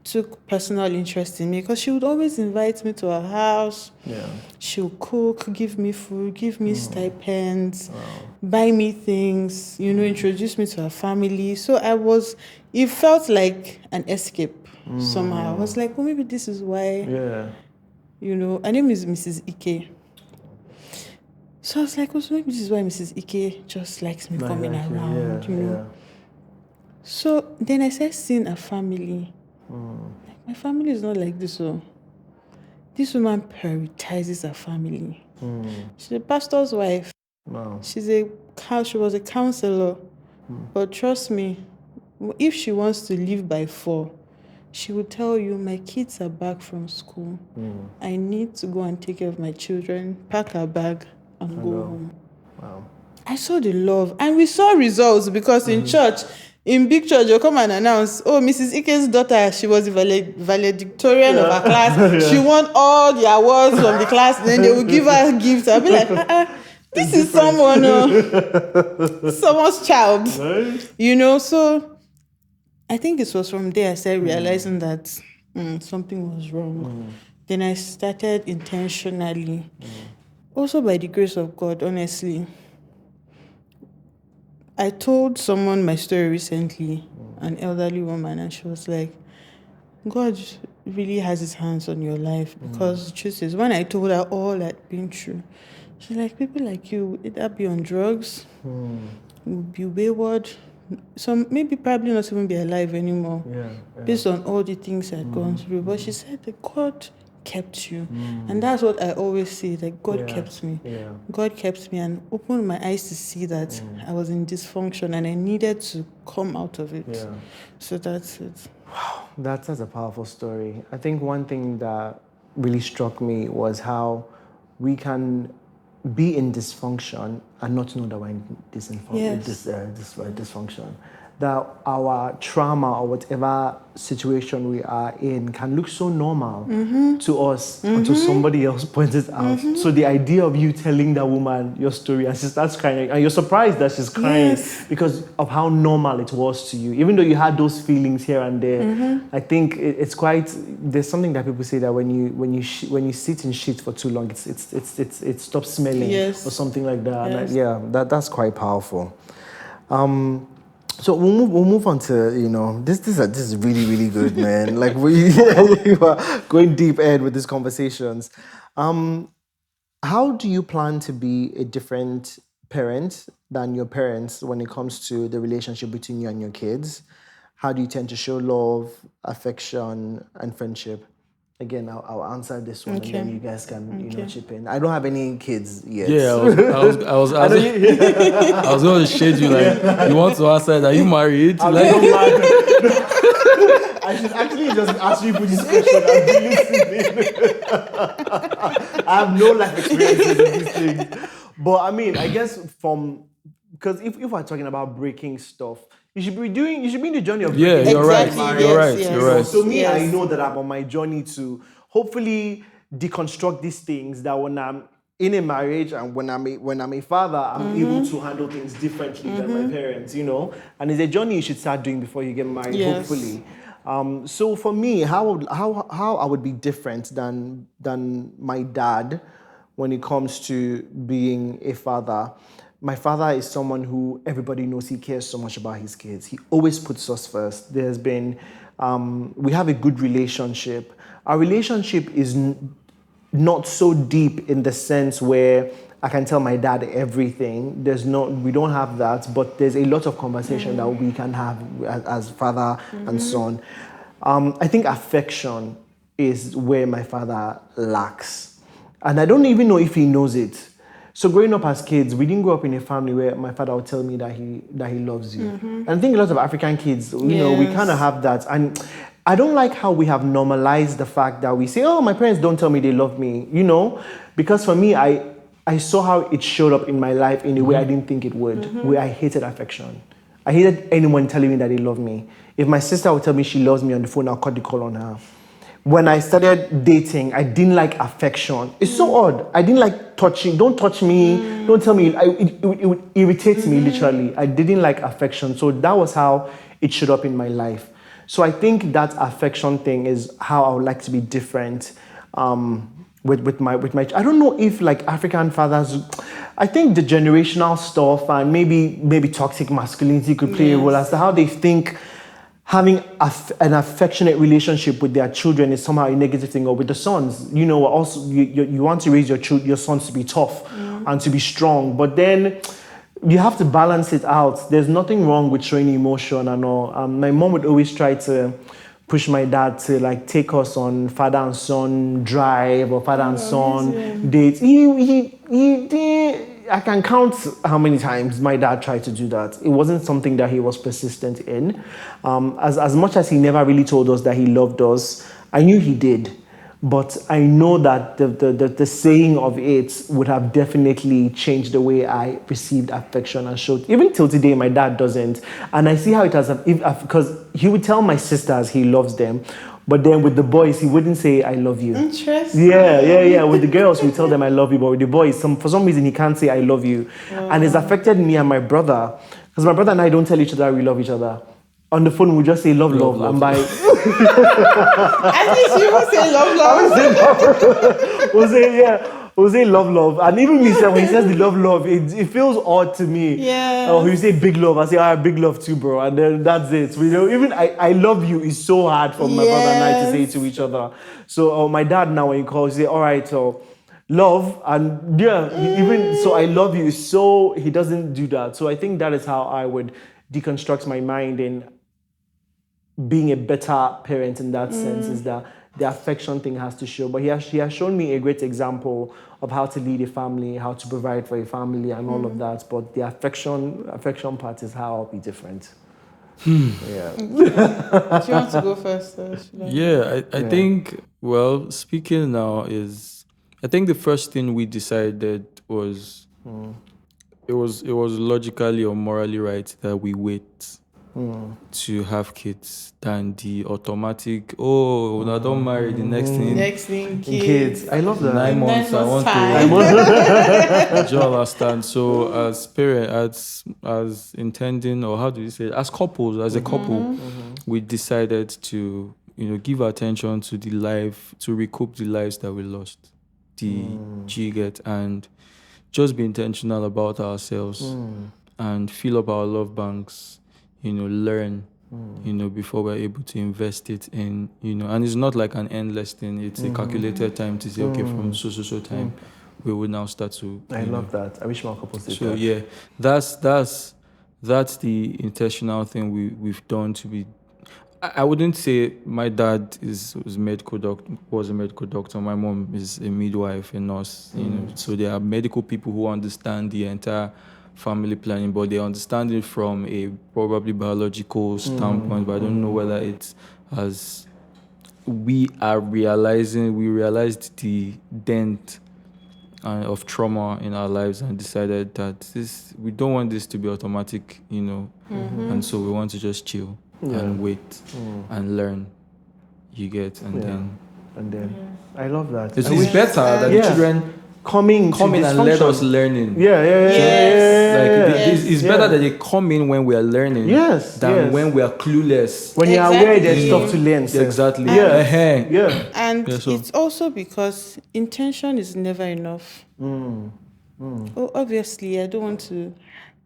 took personal interest in me, because she would always invite me to her house. Yeah. She would cook, give me food, give me stipends, buy me things, introduce me to her family. So it felt like an escape somehow. I was like, well, maybe this is why, her name is Mrs. Ike. So I was like, well, so maybe this is why Mrs. Ike just likes me coming around, Yeah. So then I started seeing a family. Like, my family is not like this. So this woman prioritizes her family. She's a pastor's wife. Wow. She was a counselor. But trust me, if she wants to leave by 4, she will tell you, my kids are back from school. I need to go and take care of my children, pack her bag, and go home. Wow. I saw the love, and we saw results, because in church, in big church, you'll come and announce, oh, Mrs. Ike's daughter, she was the valedictorian of her class. She won all the awards from the class. Then they will give her gifts. I'll be like, this is someone's child. Right? So I think it was from there I started realizing that something was wrong. Then I started intentionally, also by the grace of God, honestly. I told someone my story recently, an elderly woman, and she was like, God really has his hands on your life, because the truth is, when I told her all I'd been through, she's like, people like you would either be on drugs, would be wayward, some maybe probably not even be alive anymore, based on all the things I'd gone through. But she said that God kept you. And that's what I always say, that God kept me. God kept me and opened my eyes to see that I was in dysfunction and I needed to come out of it. So that's it. Wow, that's a powerful story. I think one thing that really struck me was how we can be in dysfunction and not know that we're in dysfunction. That our trauma or whatever situation we are in can look so normal to us until somebody else points it out. So the idea of you telling that woman your story and she starts crying, and you're surprised that she's crying because of how normal it was to you, even though you had those feelings here and there. I think it's quite. There's something that people say that when you sit in shit for too long, it stops smelling or something like that. And that's quite powerful. So we'll move on to, this is really, really good, man. Like we are going deep ahead with these conversations. How do you plan to be a different parent than your parents when it comes to the relationship between you and your kids? How do you tend to show love, affection, and friendship? Again, I'll answer this one, and then you guys can, chip in. I don't have any kids yet. Yeah, I was going to shade you, like, you want to answer that? Are you married? I'm not married. I should actually just ask you this question. I've been listening. I have no life experiences in these things. But I mean, I guess because if we're talking about breaking stuff, you should be in the journey of breaking. You're right. Exactly. You're right. Yes. You're right. So me, I know that I'm on my journey to hopefully deconstruct these things, that when I'm in a marriage and when I'm a father, I'm able to handle things differently than my parents, And it's a journey you should start doing before you get married, hopefully. So for me, how I would be different than my dad when it comes to being a father. My father is someone who everybody knows he cares so much about his kids. He always puts us first. There's been, we have a good relationship. Our relationship is not so deep in the sense where I can tell my dad everything. We don't have that, but there's a lot of conversation that we can have as father and son. I think affection is where my father lacks. And I don't even know if he knows it. So growing up as kids, we didn't grow up in a family where my father would tell me that he loves you. And I think a lot of African kids, we kind of have that. And I don't like how we have normalized the fact that we say, oh, my parents don't tell me they love me, because for me, I saw how it showed up in my life in a way I didn't think it would, where I hated affection. I hated anyone telling me that they love me. If my sister would tell me she loves me on the phone, I'll cut the call on her. When I started dating, I didn't like affection. It's so odd. I didn't like touching. Don't touch me. Don't tell me. It would irritate me, literally. I didn't like affection. So that was how it showed up in my life. So I think that affection thing is how I would like to be different with my. I don't know if like African fathers. I think the generational stuff and maybe toxic masculinity could play a role as to how they think having an affectionate relationship with their children is somehow a negative thing, or with the sons. Also you want to raise your sons to be tough and to be strong, but then you have to balance it out. There's nothing wrong with showing emotion and all. My mom would always try to push my dad to like take us on father and son drive or father and son dates. He did. I can count how many times my dad tried to do that. It wasn't something that he was persistent in. As much as he never really told us that he loved us, I knew he did. But I know that the saying of it would have definitely changed the way I received affection and showed. Even till today, my dad doesn't. And I see how it has, because he would tell my sisters he loves them. But then with the boys, he wouldn't say, I love you. Interesting. Yeah. With the girls, we tell them, I love you. But with the boys, for some reason, he can't say, I love you. And it's affected me and my brother. Because my brother and I don't tell each other we love each other. On the phone, we just say, love. And by... At least you will say love. We'll say love. And even me, when he says the love, it feels odd to me. Yeah. Or he say big love, I say, all right, big love too, bro. And then that's it. Even I love you is so hard for my brother and I to say to each other. So my dad now, when he calls, he say, all right, so love. And even so, I love you. So he doesn't do that. So I think that is how I would deconstruct my mind in being a better parent in that sense, is that the affection thing has to show. But he has shown me a great example of how to lead a family, how to provide for a family and all of that. But the affection part is how I'll be different. Yeah. Do you want to go first? I think, speaking now I think the first thing we decided was it was logically or morally right that we wait to have kids than the automatic, I don't marry the next thing. Kids. I love that. 9 months, I want time. to. Do you understand? So as parents, as intending, or how do you say it? As couples, as a couple, we decided to, give attention to to recoup the lives that we lost. The G-get, and just be intentional about ourselves and fill up our love banks, learn, before we're able to invest it in, and it's not like an endless thing. It's a calculated time to say, okay, from so time, we will now start to. I love that. I wish more couples did that. So yeah, that's the intentional thing we've done to be. I wouldn't say my dad was a medical doctor. My mom is a midwife, a nurse. So there are medical people who understand the entire family planning, but they understand it from a probably biological standpoint. But I don't know whether it's as we realized the dent of trauma in our lives and decided that we don't want this to be automatic, and so we want to just chill. And wait and learn. You get and then I love that. It's better that the children come in and let us learning. It's better that they come in when we are learning than when we are clueless. When you are aware there's stuff to learn. Exactly. And it's also because intention is never enough. Obviously, I don't want to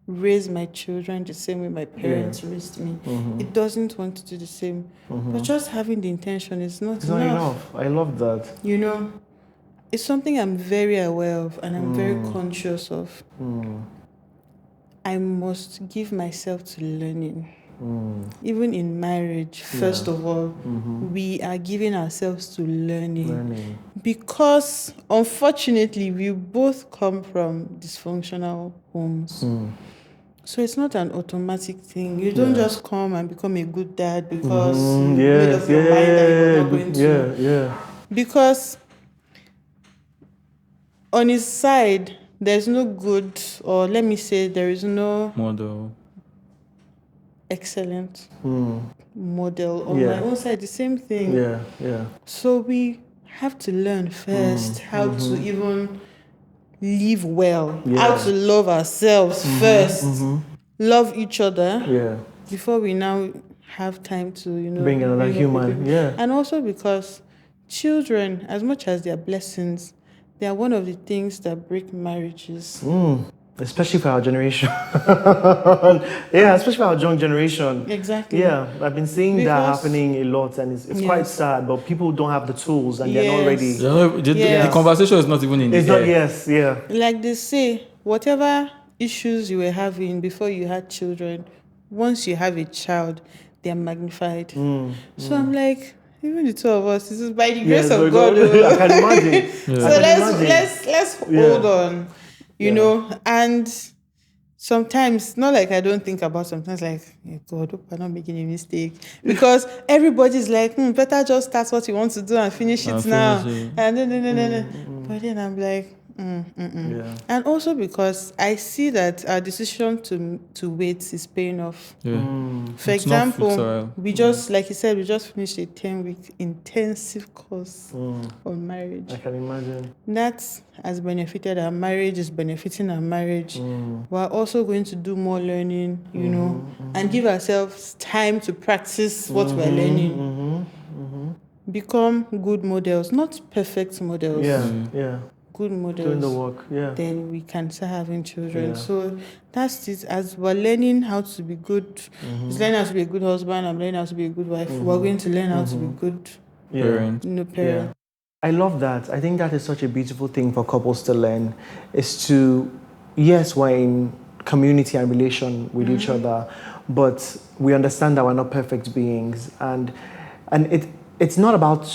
raise my children the same way my parents raised me. It doesn't want to do the same. But just having the intention is not enough. I love that. It's something I'm very aware of and I'm very conscious of. I must give myself to learning. Even in marriage, first of all, we are giving ourselves to learning. Because unfortunately, we both come from dysfunctional homes. So it's not an automatic thing. You don't just come and become a good dad because you made Yes, up your mind that you're not going to. yeah. Because on his side, there's no good, or let me say, there is no Model. excellent model. On Yeah. my own side, the same thing. Yeah. So we have to learn first how to even live well, how to love ourselves first, love each other Yeah. before we now have time to, Bring another up human, people. yeah. And also because children, as much as they are blessings, they are one of the things that break marriages. Especially for our generation. Especially for our young generation. Exactly. Yeah, I've been seeing that Because- happening a lot, and it's quite Yes. sad, but people don't have the tools and they're not Yes. ready. The Yes. conversation is not even in It's the not, air. yes, yeah. Like they say, whatever issues you were having before you had children, once you have a child, they are magnified. So I'm like, even the two of us, this is by the grace of God. I can imagine. So let's hold on, you know. And sometimes, not like I don't think about, sometimes like, hey God, hope I'm not making a mistake, because everybody's like, better just start what you want to do and finish it now. finish it. And no. But then I'm like, Yeah. and also because I see that our decision to wait is paying off. Yeah. For It's not example, futile. we just, like you said, we just finished a 10-week intensive course on marriage. I can imagine. That has benefited our marriage, is benefiting our marriage. We're also going to do more learning, you know, and give ourselves time to practice what we're learning. Become good models, not perfect models. Yeah. Good models. Doing the work, yeah. Then we can start having children. Yeah. So that's it. As we're learning how to be good, he's learning how to be a good husband, I'm learning how to be a good wife. We're going to learn how to be good Parent. parent. Yeah. I love that. I think that is such a beautiful thing for couples to learn, is to, yes, we're in community and relation with each other, but we understand that we're not perfect beings. And it's not about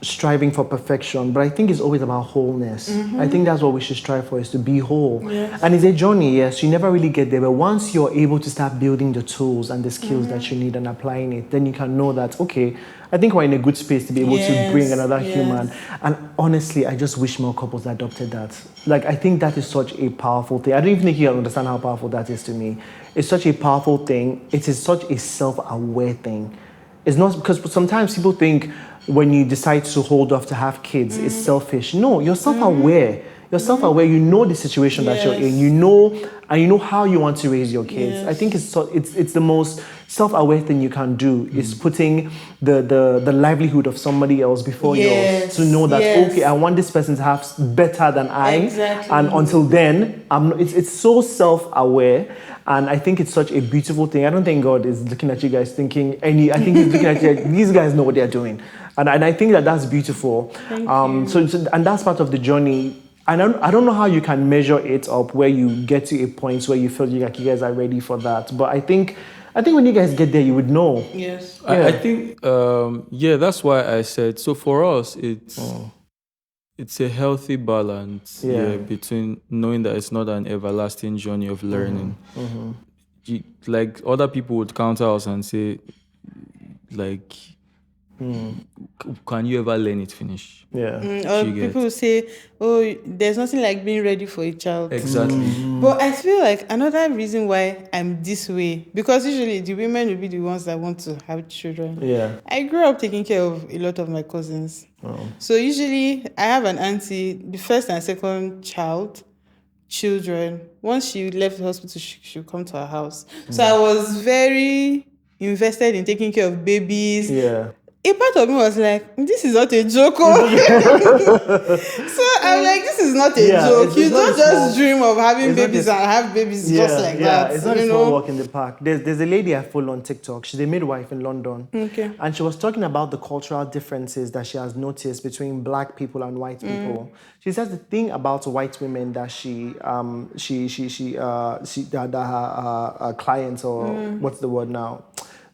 striving for perfection, but I think it's always about wholeness. I think that's what we should strive for, is to be whole. Yes. And it's a journey, yes, you never really get there, but once you're able to start building the tools and the skills that you need and applying it, then you can know that, okay, I think we're in a good space to be able to bring another human. And honestly, I just wish more couples adopted that. Like, I think that is such a powerful thing. I don't even think you understand how powerful that is to me. It's such a powerful thing. It is such a self-aware thing. It's not, because sometimes people think when you decide to hold off to have kids, it's selfish. No, you're self-aware. You're self-aware. You know the situation that you're in. You know how you want to raise your kids. I think it's the most self-aware thing you can do, is putting the livelihood of somebody else before yours, to know that okay, I want this person to have better than I. Exactly. And until then, it's so self-aware. And I think it's such a beautiful thing. I don't think God is looking at you guys thinking I think he's looking at you, these guys know what they're doing. And I think that that's beautiful. Thank you. So and that's part of the journey. I don't know how you can measure it up where you get to a point where you feel like you guys are ready for that. But I think when you guys get there, you would know. Yes. I think, that's why I said, so for us, it's a healthy balance between knowing that it's not an everlasting journey of learning. Like, other people would counter us and say, like, can you ever learn it finish? Yeah. Or You get. people will say, oh, there's nothing like being ready for a child. Exactly. But I feel like another reason why I'm this way, because usually the women will be the ones that want to have children. Yeah. I grew up taking care of a lot of my cousins. So usually I have an auntie, the first and second children, once she left the hospital, she would come to our house. So I was very invested in taking care of babies. Yeah. A part of me was like, this is not a joke. So I'm like, this is not a joke. it's You not don't a just small- dream of having it's not babies a- and have babies just like that. It's not you a small know? walk in the park. There's a lady I follow on TikTok. She's a midwife in London. Okay. And she was talking about the cultural differences that she has noticed between black people and white people. She says the thing about white women that her clients, or what's the word now?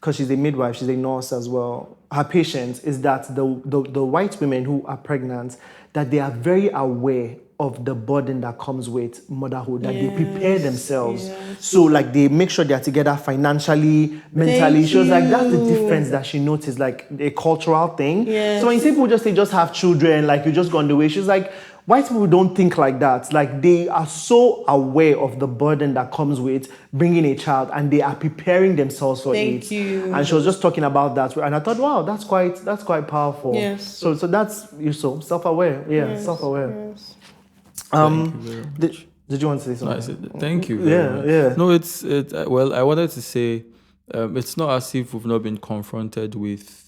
Because she's a midwife, she's a nurse as well. her patients is that the white women who are pregnant, that they are very aware of the burden that comes with motherhood, that they prepare themselves. So like they make sure they're together financially, mentally. She was like, that's the difference that she noticed, like a cultural thing. So when you see people just say, just have children, like you just go on the way, she's like, white people don't think like that. Like they are so aware of the burden that comes with bringing a child, and they are preparing themselves for it. And she was just talking about that, and I thought, wow, that's quite powerful. So that's so self-aware. Self-aware. Yes. Did you want to say something? No, I said, thank you. Very much. No, it's well, I wanted to say, it's not as if we've not been confronted with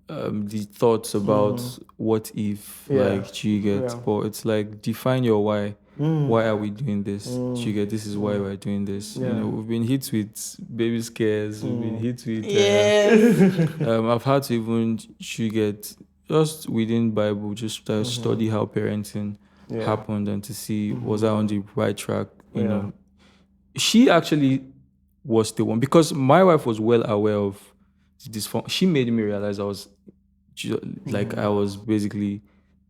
the thoughts about what if, like, you get, but it's like, define your why. Why are we doing this? You get, this is why we're doing this. You know, we've been hit with baby scares. We've been hit with. I've had to even just within Bible, just study how parenting happened and to see was I on the right track. You know, she actually was the one, because my wife was well aware of dysfunction. She made me realize I was basically,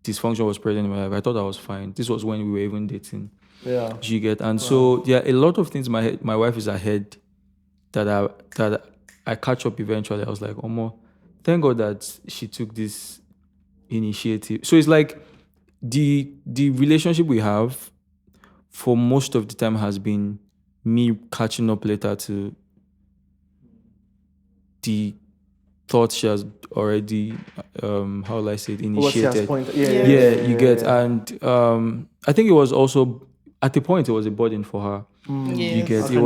dysfunction was present in my life. I thought I was fine. This was when we were even dating. You get, and so a lot of things my wife is ahead that I catch up eventually. I was like, thank God that she took this initiative. So it's like the relationship we have for most of the time has been me catching up later to the thoughts she has already, how will I say it, initiated. You get, and I think it was also, at the point, it was a burden for her. You get, it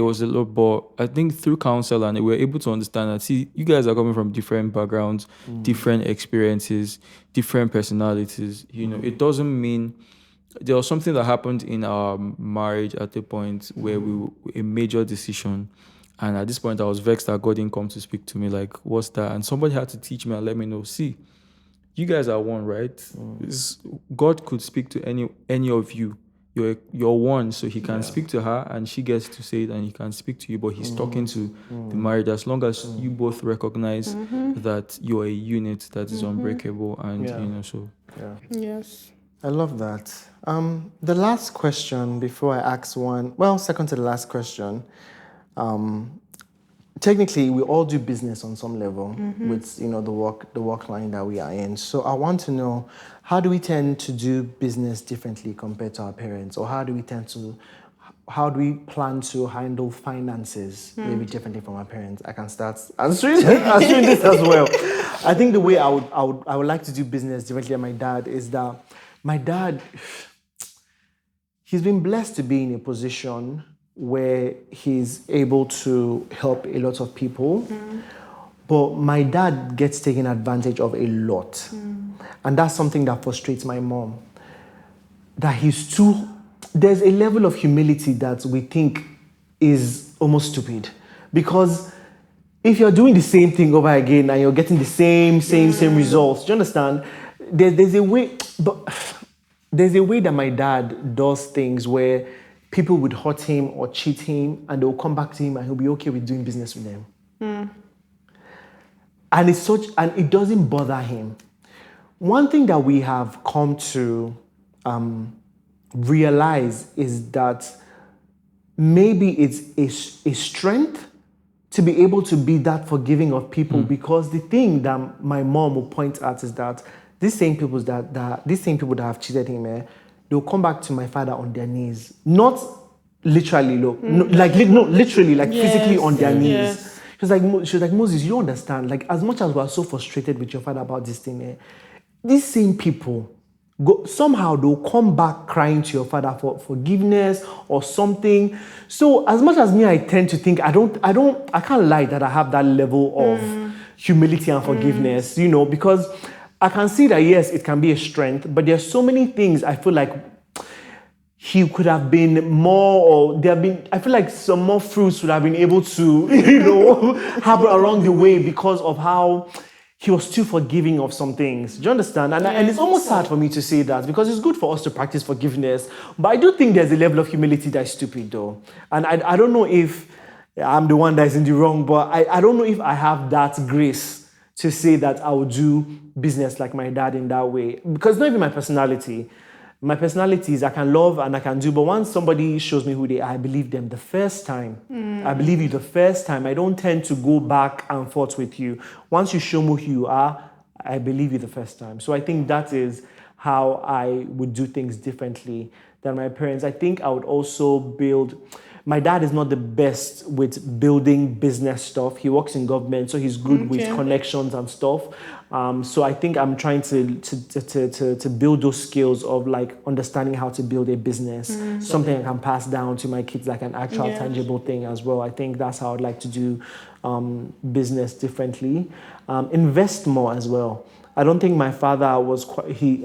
was a lot, but I think through counsel and we were able to understand that, see, you guys are coming from different backgrounds, different experiences, different personalities. You know, it doesn't mean, there was something that happened in our marriage at the point where a major decision. And at this point, I was vexed that God didn't come to speak to me, like, what's that? And somebody had to teach me and let me know, see, you guys are one, right? God could speak to any of you. You're one, so he can speak to her and she gets to say it, and he can speak to you, but he's talking to the marriage, as long as you both recognize that you're a unit that is unbreakable. And, you know, so. Yes. I love that. The last question before I ask second to the last question. Technically, we all do business on some level with, you know, the work line that we are in. So I want to know, how do we tend to do business differently compared to our parents, or how do we plan to handle finances maybe differently from our parents? I can start answering this as well. I think the way I would like to do business differently than my dad is that my dad, he's been blessed to be in a position where he's able to help a lot of people. But my dad gets taken advantage of a lot. And that's something that frustrates my mom. That there's a level of humility that we think is almost stupid. Because if you're doing the same thing over again and you're getting the same results, do you understand? There's a way that my dad does things where people would hurt him or cheat him, and they'll come back to him and he'll be okay with doing business with them. And it doesn't bother him. One thing that we have come to realize is that maybe it's a strength to be able to be that forgiving of people, because the thing that my mom will point at is that these same people that have cheated him, they'll come back to my father on their knees. Not literally, literally, like physically on their knees. She was like, Moses, you don't understand. Like, as much as we are so frustrated with your father about this thing, these same people, somehow they'll come back crying to your father for forgiveness or something. So as much as me, I tend to think, I can't lie that I have that level of humility and forgiveness, you know, because I can see that, yes, it can be a strength, but there's so many things I feel like he could have been more, I feel like some more fruits would have been able to, you know, happen along the way because of how he was too forgiving of some things. Do you understand? And it's almost sad for me to say that, because it's good for us to practice forgiveness, but I do think there's a level of humility that's stupid though. And I don't know if I'm the one that's in the wrong, but I don't know if I have that grace to say that I would do business like my dad in that way. Because it's not even my personality. My personality is I can love and I can do, but once somebody shows me who they are, I believe them the first time. I believe you the first time. I don't tend to go back and forth with you. Once you show me who you are, I believe you the first time. So I think that is how I would do things differently than my parents. I think I would also build. My dad is not the best with building business stuff. He works in government, so he's good with connections and stuff. So I think I'm trying to build those skills of like understanding how to build a business, something I can pass down to my kids, like an actual tangible thing as well. I think that's how I'd like to do business differently. Invest more as well. I don't think my father was quite.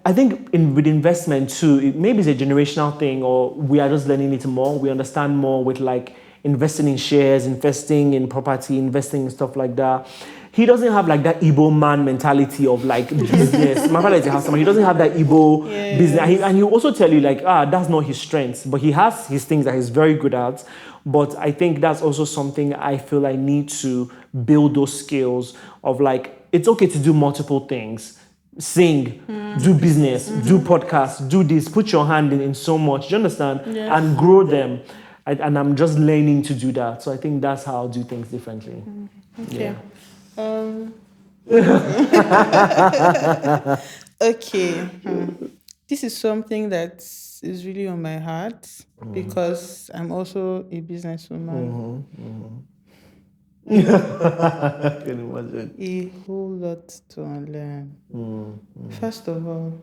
I think with investment too, maybe it's a generational thing, or we are just learning it more. We understand more with like investing in shares, investing in property, investing in stuff like that. He doesn't have like that Igbo man mentality of like business. My father is a houseman. He doesn't have that Igbo business. And he'll also tell you like, that's not his strength. But he has his things that he's very good at. But I think that's also something I feel I need to build those skills of like, it's okay to do multiple things. Sing, do business, do podcasts, do this, put your hand in so much, do you understand? Yes. And grow them. And I'm just learning to do that. So I think that's how I'll do things differently. Okay. Yeah. Okay. This is something that is really on my heart because I'm also a businesswoman. I can imagine. A whole lot to unlearn. First of all,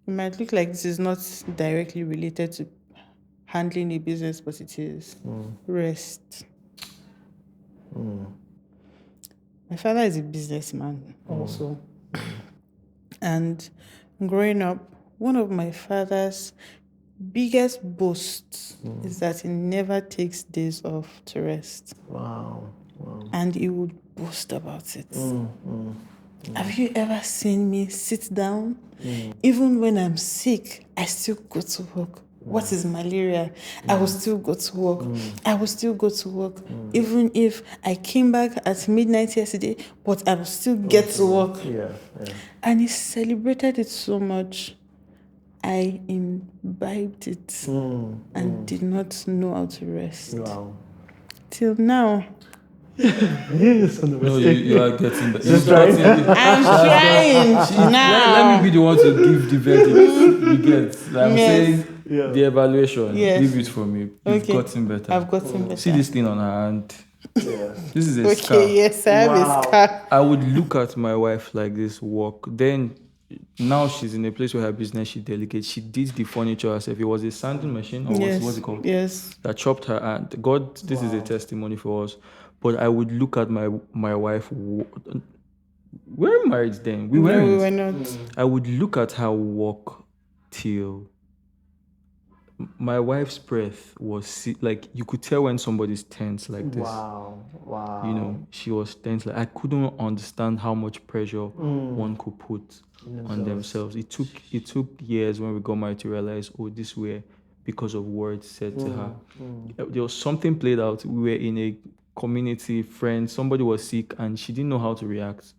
it might look like this is not directly related to handling a business, but it is. Rest. My father is a businessman also. And growing up, one of my father's biggest boasts is that he never takes days off to rest. Wow. And he would boast about it. Have you ever seen me sit down? Even when I'm sick, I still go to work. What is malaria? I will still go to work. I will still go to work. Even if I came back at midnight yesterday, but I will still get to work. Yeah. And he celebrated it so much. I imbibed it and did not know how to rest. Wow. Till now. No, you are getting that. Just trying. I'm trying now. Let me be the one to give the verdict. You get. I'm saying Yeah. the evaluation. Yes. Give it for me. You've Okay. gotten better. I've gotten better. See this thing on her hand. Yeah. This is a scar. Okay, yes, I have Wow. a scar. I would look at my wife like this walk. Then now she's in a place where her business she delegates. She did the furniture herself. It was a sanding machine, or what's it called? Yes. That chopped her hand. God, this is a testimony for us. But I would look at my wife. We were married then. We No, weren't. we were not. I would look at her walk till my wife's breath was like you could tell when somebody's tense like this. Wow. You know, she was tense. Like I couldn't understand how much pressure one could put on themselves. It took years when we got married to realize, this way because of words said to her. There was something played out. We were in a community, friends. Somebody was sick and she didn't know how to react.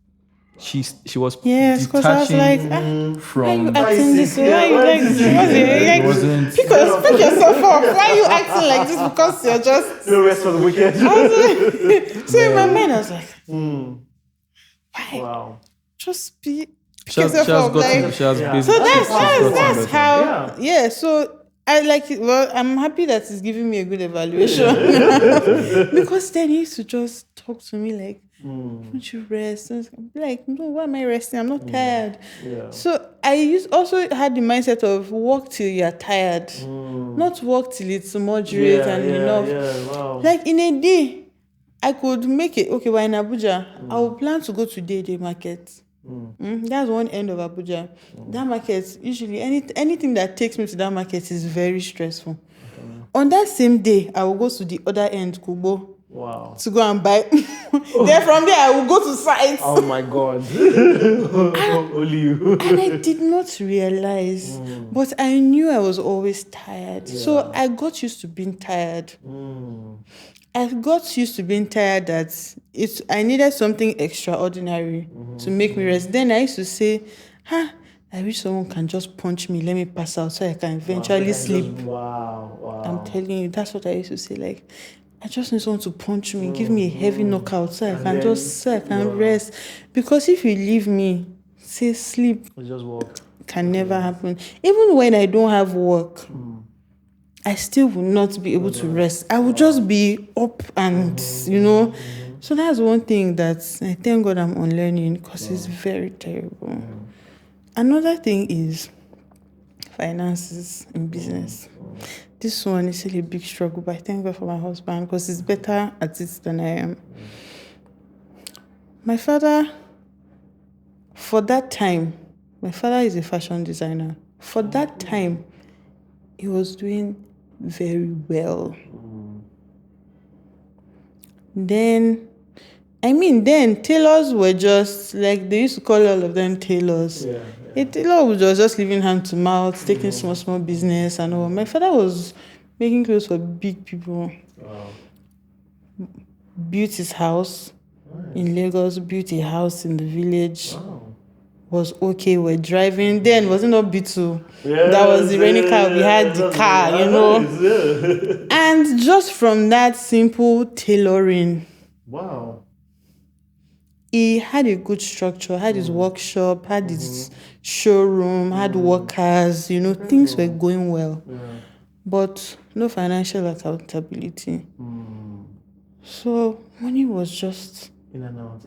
She was Yes, because I was like, detaching why you from. acting this way? Why you like this? It wasn't. Pick yourself up. Why are you acting like this? Because you're just. No rest for the wicked. So in my mind, I was like, why? Wow. Just be. Pick She has yourself up. gotten. Like, She has Yeah. basically. so she's gotten that's better. how. Yeah. So I like it. Well, I'm happy that it's giving me a good evaluation because then he used to just talk to me like, "Don't you rest?" And I'm like, "No, why am I resting? I'm not tired." Yeah. So I also had the mindset of work till you're tired, not work till it's moderate and enough. Yeah. Wow. Like in a day, I could make it. Okay, we're in Abuja. I will plan to go to day market. That's one end of Abuja. That market, usually anything that takes me to that market is very stressful. On that same day, I will go to the other end, Kubo, Wow. to go and buy. Then from there, I will go to sites. Oh my God. Only you. And I did not realize, but I knew I was always tired. So I got used to being tired. I got used to being tired that I needed something extraordinary to make me rest. Then I used to say, I wish someone can just punch me, let me pass out so I can eventually sleep. Wow. I'm telling you, that's what I used to say. Like, I just need someone to punch me, give me a heavy knockout so I can rest. Because if you leave me, say sleep, Just walk. can never happen. Even when I don't have work, I still will not be able to rest. I will just be up and, So that's one thing that I thank God I'm unlearning because it's very terrible. Another thing is finances in business. This one is still a big struggle, but I thank God for my husband because he's better at it than I am. My father, for that time, my father is a fashion designer. For that time, he was doing very well. Then tailors were just like, they used to call all of them tailors. A tailor was just living hand to mouth, taking small business and all. My father was making clothes for big people. Built his house in Lagos, built a house in the village. Was okay, we're driving. Then was it not B2? That was the rental car. We had the car, And just from that simple tailoring, Wow. he had a good structure, had his workshop, had his showroom, had workers, things were going well. But no financial accountability. So money was just In and out.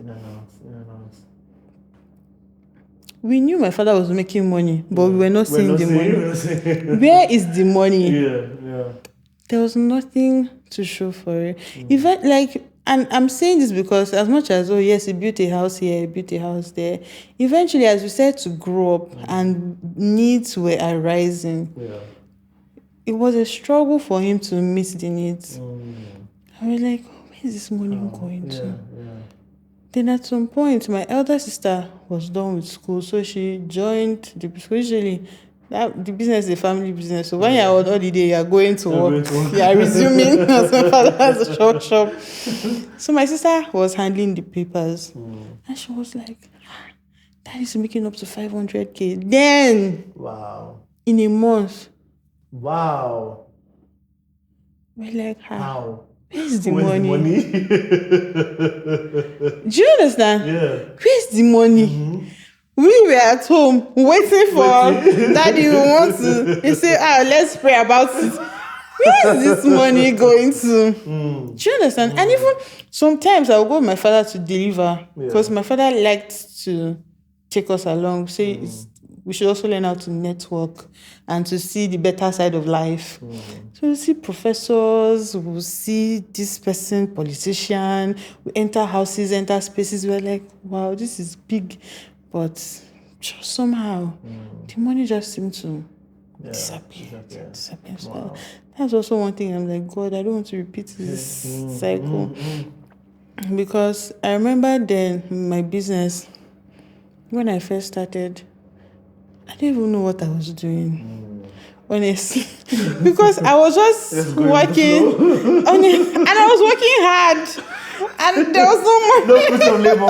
We knew my father was making money, but we were not seeing the money. Where is the money? Yeah. There was nothing to show for it. And I'm saying this because as much as, yes, he built a house here, he built a house there, eventually, as we started to grow up and needs were arising, it was a struggle for him to meet the needs. I was like, where is this money going to? Then at some point, my elder sister was done with school, so she joined the school. Usually, the business is a family business. So when you're on holiday, you're going to work. You're resuming as my father has a shop. So my sister was handling the papers. And she was like, Dad is making up to 500K. Then, in a month. Wow. We're like, How? Where's the money? Do you understand? Yeah. Where's the money? We were at home waiting for Daddy who wants to. He said, let's pray about it. Where is this money going to? Do you understand? And even sometimes I'll go with my father to deliver because my father liked to take us along. Say we should also learn how to network and to see the better side of life. So we'll see professors, we'll see this person, politician, we enter houses, enter spaces. We're like, wow, this is big. But just somehow, the money just seemed to disappear. So that's also one thing I'm like, God, I don't want to repeat this cycle. Because I remember then my business, when I first started, I didn't even know what I was doing. Honestly. Because I was just working and I was working hard. And there was no money. No put on labor.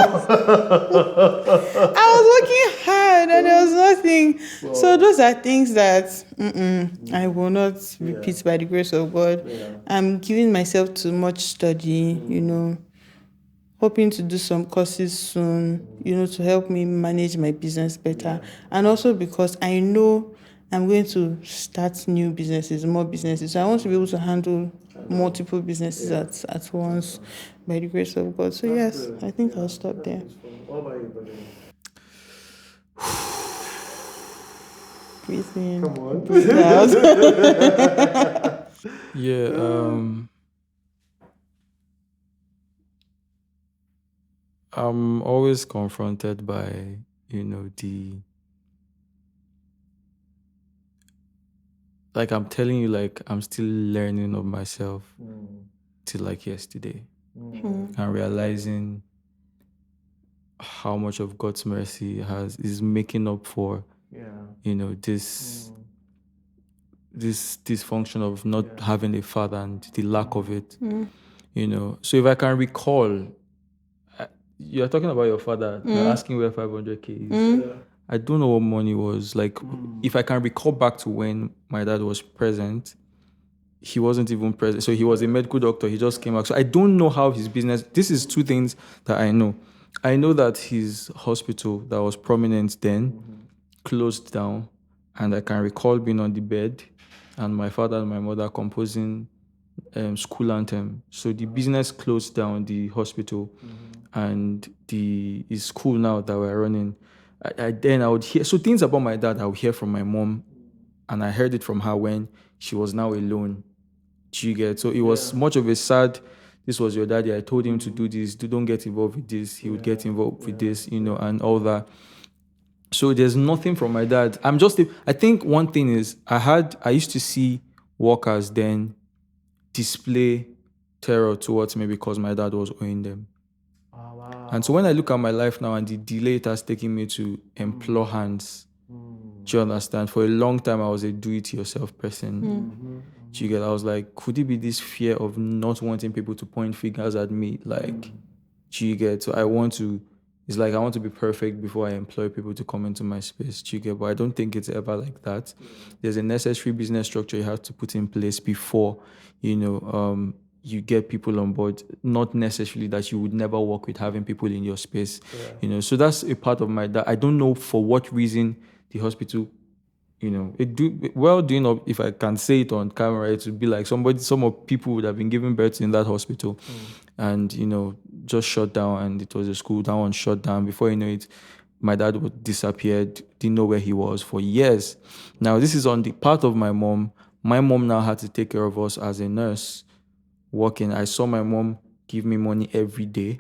I was working hard and there was nothing. So those are things that I will not repeat by the grace of God. I'm giving myself too much study, hoping to do some courses soon, to help me manage my business better. And also because I know I'm going to start new businesses, more businesses. So I want to be able to handle multiple businesses at once by the grace of God. So yes, I think I'll stop there. What about you, brother? Breathe in. Come on. Breathe out. I'm always confronted by, I'm telling you, I'm still learning of myself till yesterday and realizing how much of God's mercy is making up for, this dysfunction of not having a father and the lack of it. So if I can recall, you're talking about your father, you're asking where 500K is. I don't know what money was. Like, if I can recall back to when my dad was present, he wasn't even present. So he was a medical doctor. He just came back. So I don't know how his business. This is two things that I know. I know that his hospital that was prominent then closed down, and I can recall being on the bed and my father and my mother composing school anthem. So the business closed down, the hospital, and the school now that we're running. Then I would hear things about my dad I would hear from my mom, and I heard it from her when she was now alone. Do you get? So it was much of a sad, this was your daddy, I told him to do this, don't get involved with this, he would get involved with this, and all that. So there's nothing from my dad. I think one thing is, I used to see workers then display terror towards me because my dad was owing them. Oh, wow. And so when I look at my life now and the delay it has taken me to employ hands, do you understand? For a long time, I was a do-it-yourself person. Do you get? I was like, could it be this fear of not wanting people to point fingers at me? Like, do you get? So I want to be perfect before I employ people to come into my space. Do you get? But I don't think it's ever like that. There's a necessary business structure you have to put in place before, you get people on board. Not necessarily that you would never work with having people in your space. So that's a part of my dad. I don't know for what reason the hospital, if I can say it on camera, it would be like some of people would have been giving birth in that hospital and, just shut down, and it was a school, that one shut down. Before you know it, my dad disappeared, didn't know where he was for years. Now, this is on the part of my mom. My mom now had to take care of us as a nurse working. I saw my mom give me money every day.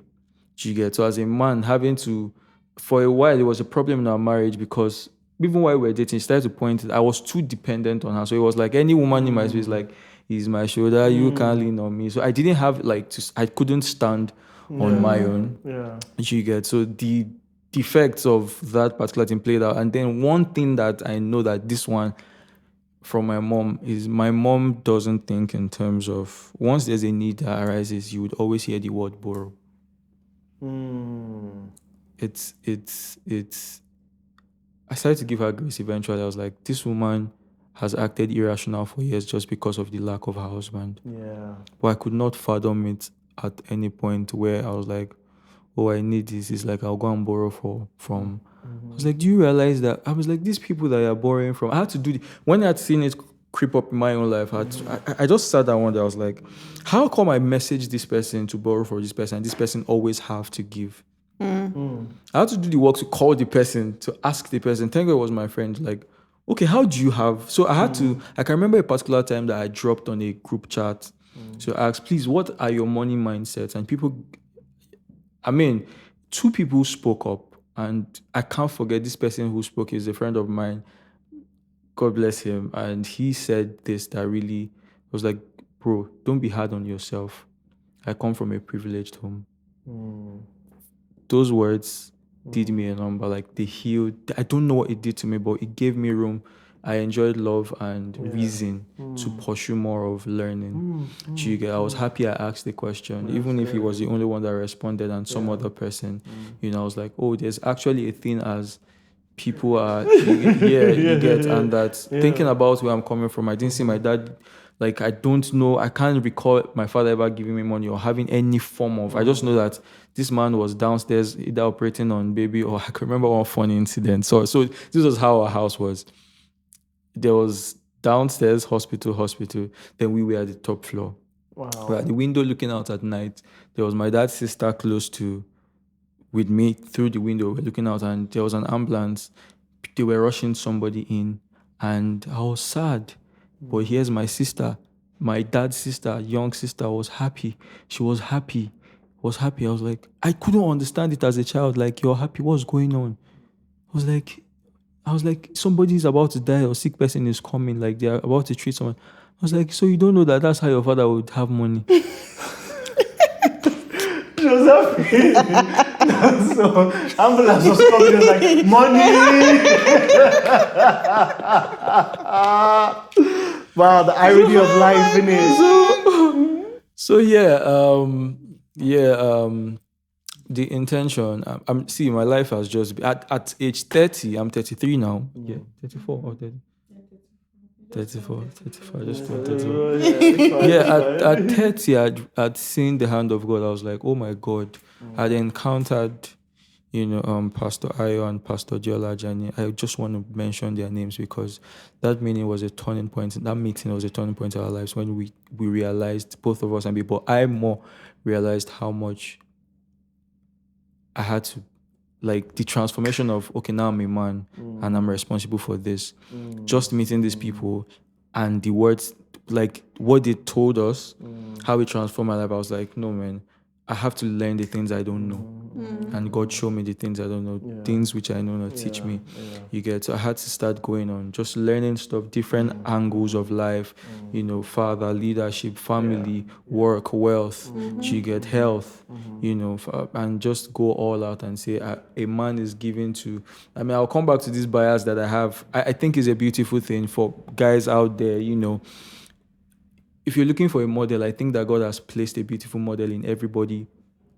Do you get? So as a man, having to, for a while, it was a problem in our marriage because even while we were dating, she started to point that I was too dependent on her. So it was like any woman in my space, like, he's my shoulder, you can't lean on me. So I didn't have I couldn't stand on my own. Yeah. You get? So the defects of that particular thing played out. And then one thing that I know that this one from my mom is, my mom doesn't think in terms of, once there's a need that arises, you would always hear the word borrow. It's I started to give her grace eventually. I was like, this woman has acted irrational for years just because of the lack of her husband. Yeah. But I could not fathom it at any point where I was like, oh, I need this. It's like, I'll go and borrow from. I was like, do you realize that? I was like, these people that you're borrowing from, I had to do when I had seen it creep up in my own life, I just sat down one day. I was like, how come I message this person to borrow for this person and this person always have to give? I had to do the work to call the person, to ask the person. Thank God it was my friend. Like, okay, how do you have? So I had to, I can remember a particular time that I dropped on a group chat. So I asked, please, what are your money mindsets? And two people spoke up, and I can't forget this person who spoke is a friend of mine. God bless him. And he said this that really was like, bro, don't be hard on yourself. I come from a privileged home. Those words did me a number. Like, they healed. I don't know what it did to me, but it gave me room. I enjoyed love and reason to pursue more of learning. I was happy I asked the question, even if he was the only one that responded and some other person. I was like, oh, there's actually a thing as people are, you get, and that thinking about where I'm coming from, I didn't see my dad. Like, I don't know, I can't recall my father ever giving me money or having any form of, I just know that this man was downstairs either operating on baby, or I can remember one funny incident. So this was how our house was. There was downstairs, hospital, then we were at the top floor. Wow. We were at the window looking out at night. There was my dad's sister with me through the window. We're looking out, and there was an ambulance. They were rushing somebody in, and I was sad. But here's my sister, my dad's sister, young sister, was happy. She was happy. I was like, I couldn't understand it as a child. Like, you're happy, what's going on? I was like, somebody's about to die or sick person is coming. Like, they're about to treat someone. I was like, so you don't know that's how your father would have money? Joseph, so ambulance was coming, it was like, money! Wow, the irony of life, innit? So the intention. See, my life has just been, at age 30. I'm 33 now. Yeah, 34 or 30. 34, 35, just turned 34. Yeah, at 30, I'd seen the hand of God. I was like, oh my God. I'd encountered, Pastor Ayo and Pastor Diola Jani. I just want to mention their names because that meeting was a turning point. That meeting was a turning point in our lives when we realized, both of us and people, I more realized how much I had to, like, the transformation of, okay, now I'm a man and I'm responsible for this. Just meeting these people and the words, like what they told us, how it transformed my life. I was like, no, man, I have to learn the things I don't know. And God showed me the things I don't know, things which I know not teach me. You get, so I had to start going on, just learning stuff, different angles of life, father, leadership, family, work, wealth, you get health, and just go all out and say, a man is given to, I'll come back to this bias that I have. I think is a beautiful thing for guys out there, if you're looking for a model, I think that God has placed a beautiful model in everybody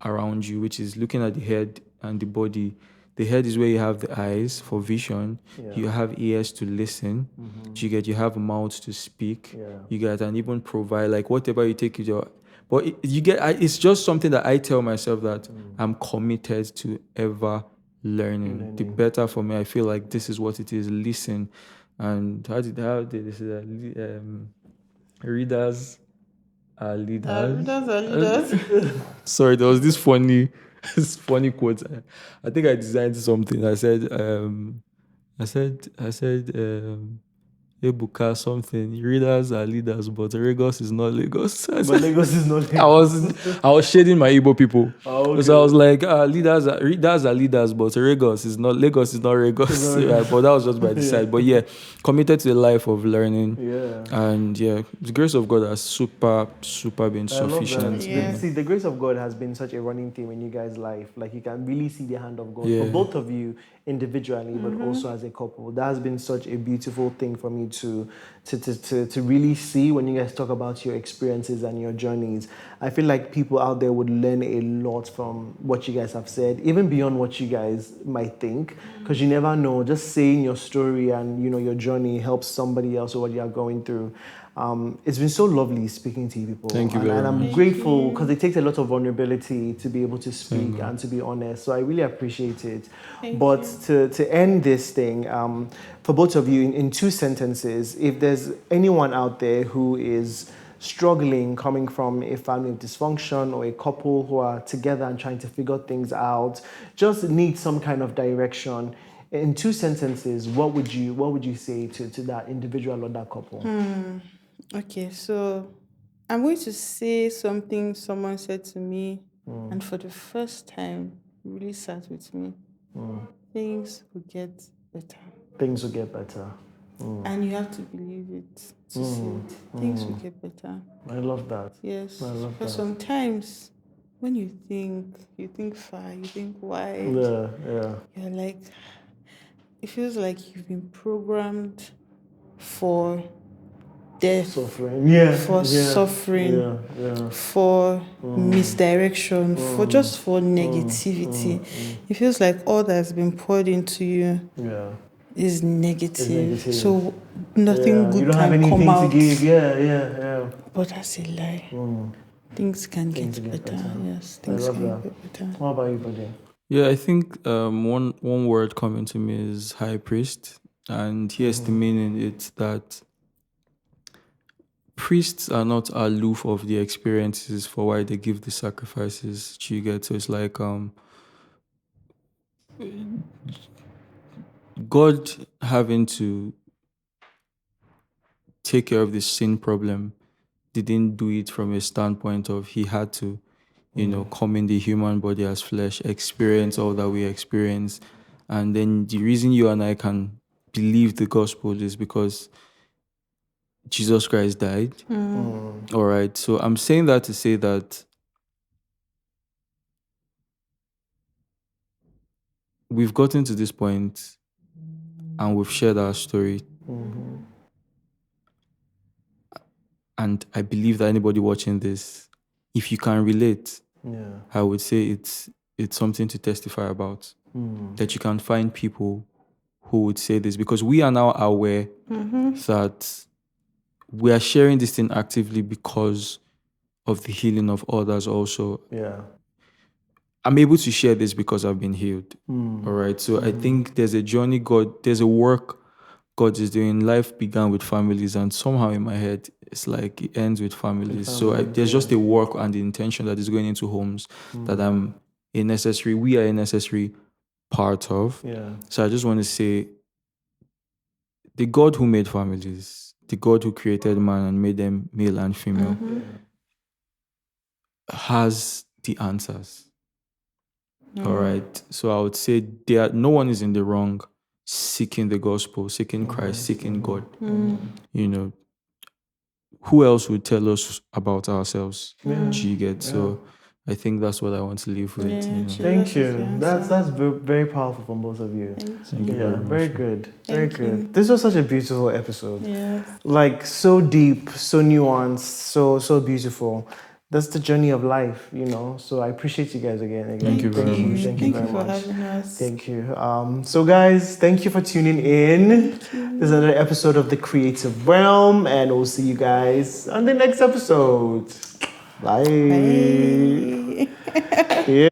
around you, which is looking at the head and the body. The head is where you have the eyes for vision. You have ears to listen. You have a mouth to speak. You get, and even provide, like whatever you take your. But it's just something that I tell myself that I'm committed to ever learning. The better for me, I feel like this is what it is. Listen, and how did they say that? Readers are leaders. Readers are leaders. Sorry, there was this funny quote. I think I designed something. I said, Ebuka something. Readers are leaders, but Lagos is not Lagos. But Lagos is not Lagos. I was shading my Igbo people. Okay. So I was like, readers are leaders, but Lagos is not Lagos. Yeah, but that was just by the side. But yeah, committed to a life of learning. Yeah. And yeah, the grace of God has super been sufficient. Yeah. See, the grace of God has been such a running theme in you guys' life. Like you can really see the hand of God Yeah. for both of you individually, but also as a couple. That has been such a beautiful thing for me to really see when you guys talk about your experiences and your journeys. I feel like people out there would learn a lot from what you guys have said, even beyond what you guys might think, because you never know. Just saying your story and your journey helps somebody else or what you are going through. It's been so lovely speaking to you people. Thank you very and I'm much. grateful because it takes a lot of vulnerability to be able to speak and to be honest. So I really appreciate it. But to end this thing, for both of you, in 2 sentences, if there's anyone out there who is struggling coming from a family of dysfunction or a couple who are together and trying to figure things out, just need some kind of direction. In 2 sentences, what would you say to that individual or that couple? Okay, so I'm going to say something someone said to me, and for the first time, really sat with me. Things will get better. Things will get better. And you have to believe it to see it. Things will get better. I love that. Yes. I love But that. sometimes when you think far, you think wide, Yeah. you're like, it feels like you've been programmed for death, Suffering. Yeah. for suffering, for misdirection, for negativity. It feels like all that's been poured into you is negative. So nothing good you don't have can anything come out. to give. Yeah. But that's a lie. Things can get better. Yes, things love can that. get better. What about you, buddy? Yeah, I think one word coming to me is high priest, and here's the meaning. It's that priests are not aloof of the experiences for why they give the sacrifices. You get, so it's like God having to take care of the sin problem didn't do it from a standpoint of he had to, come in the human body as flesh, experience all that we experience. And then the reason you and I can believe the gospel is because Jesus Christ died. All right. So I'm saying that to say that we've gotten to this point and we've shared our story. And I believe that anybody watching this if you can relate, Yeah. I would say it's something to testify about. That you can find people who would say this, because we are now aware that we are sharing this thing actively because of the healing of others also. Yeah. I'm able to share this because I've been healed. All right. So I think there's a journey there's a work God is doing. Life began with families, and somehow in my head, it's like it ends with families. There's just a work and the intention that is going into homes that we are a necessary part of. Yeah. So I just want to say, the God who made families, the God who created man and made them male and female, has the answers. All right. So I would say no one is in the wrong seeking the gospel, seeking Christ, seeking God. You know, who else would tell us about ourselves? Do you get? So I think that's what I want to leave with. Yeah, you know. true. Thank you. That's That's very powerful from both of you. Thank you Yeah, very good. Very Thank good. you. This was such a beautiful episode. Yes. Like so deep, so nuanced, so beautiful. That's the journey of life, you know. So I appreciate you guys again. Thank you very much. Thank you very for much. having us. Thank you. So guys, thank you for tuning in. This is another episode of The Creative Realm, and we'll see you guys on the next episode. Bye. Bye. Yeah.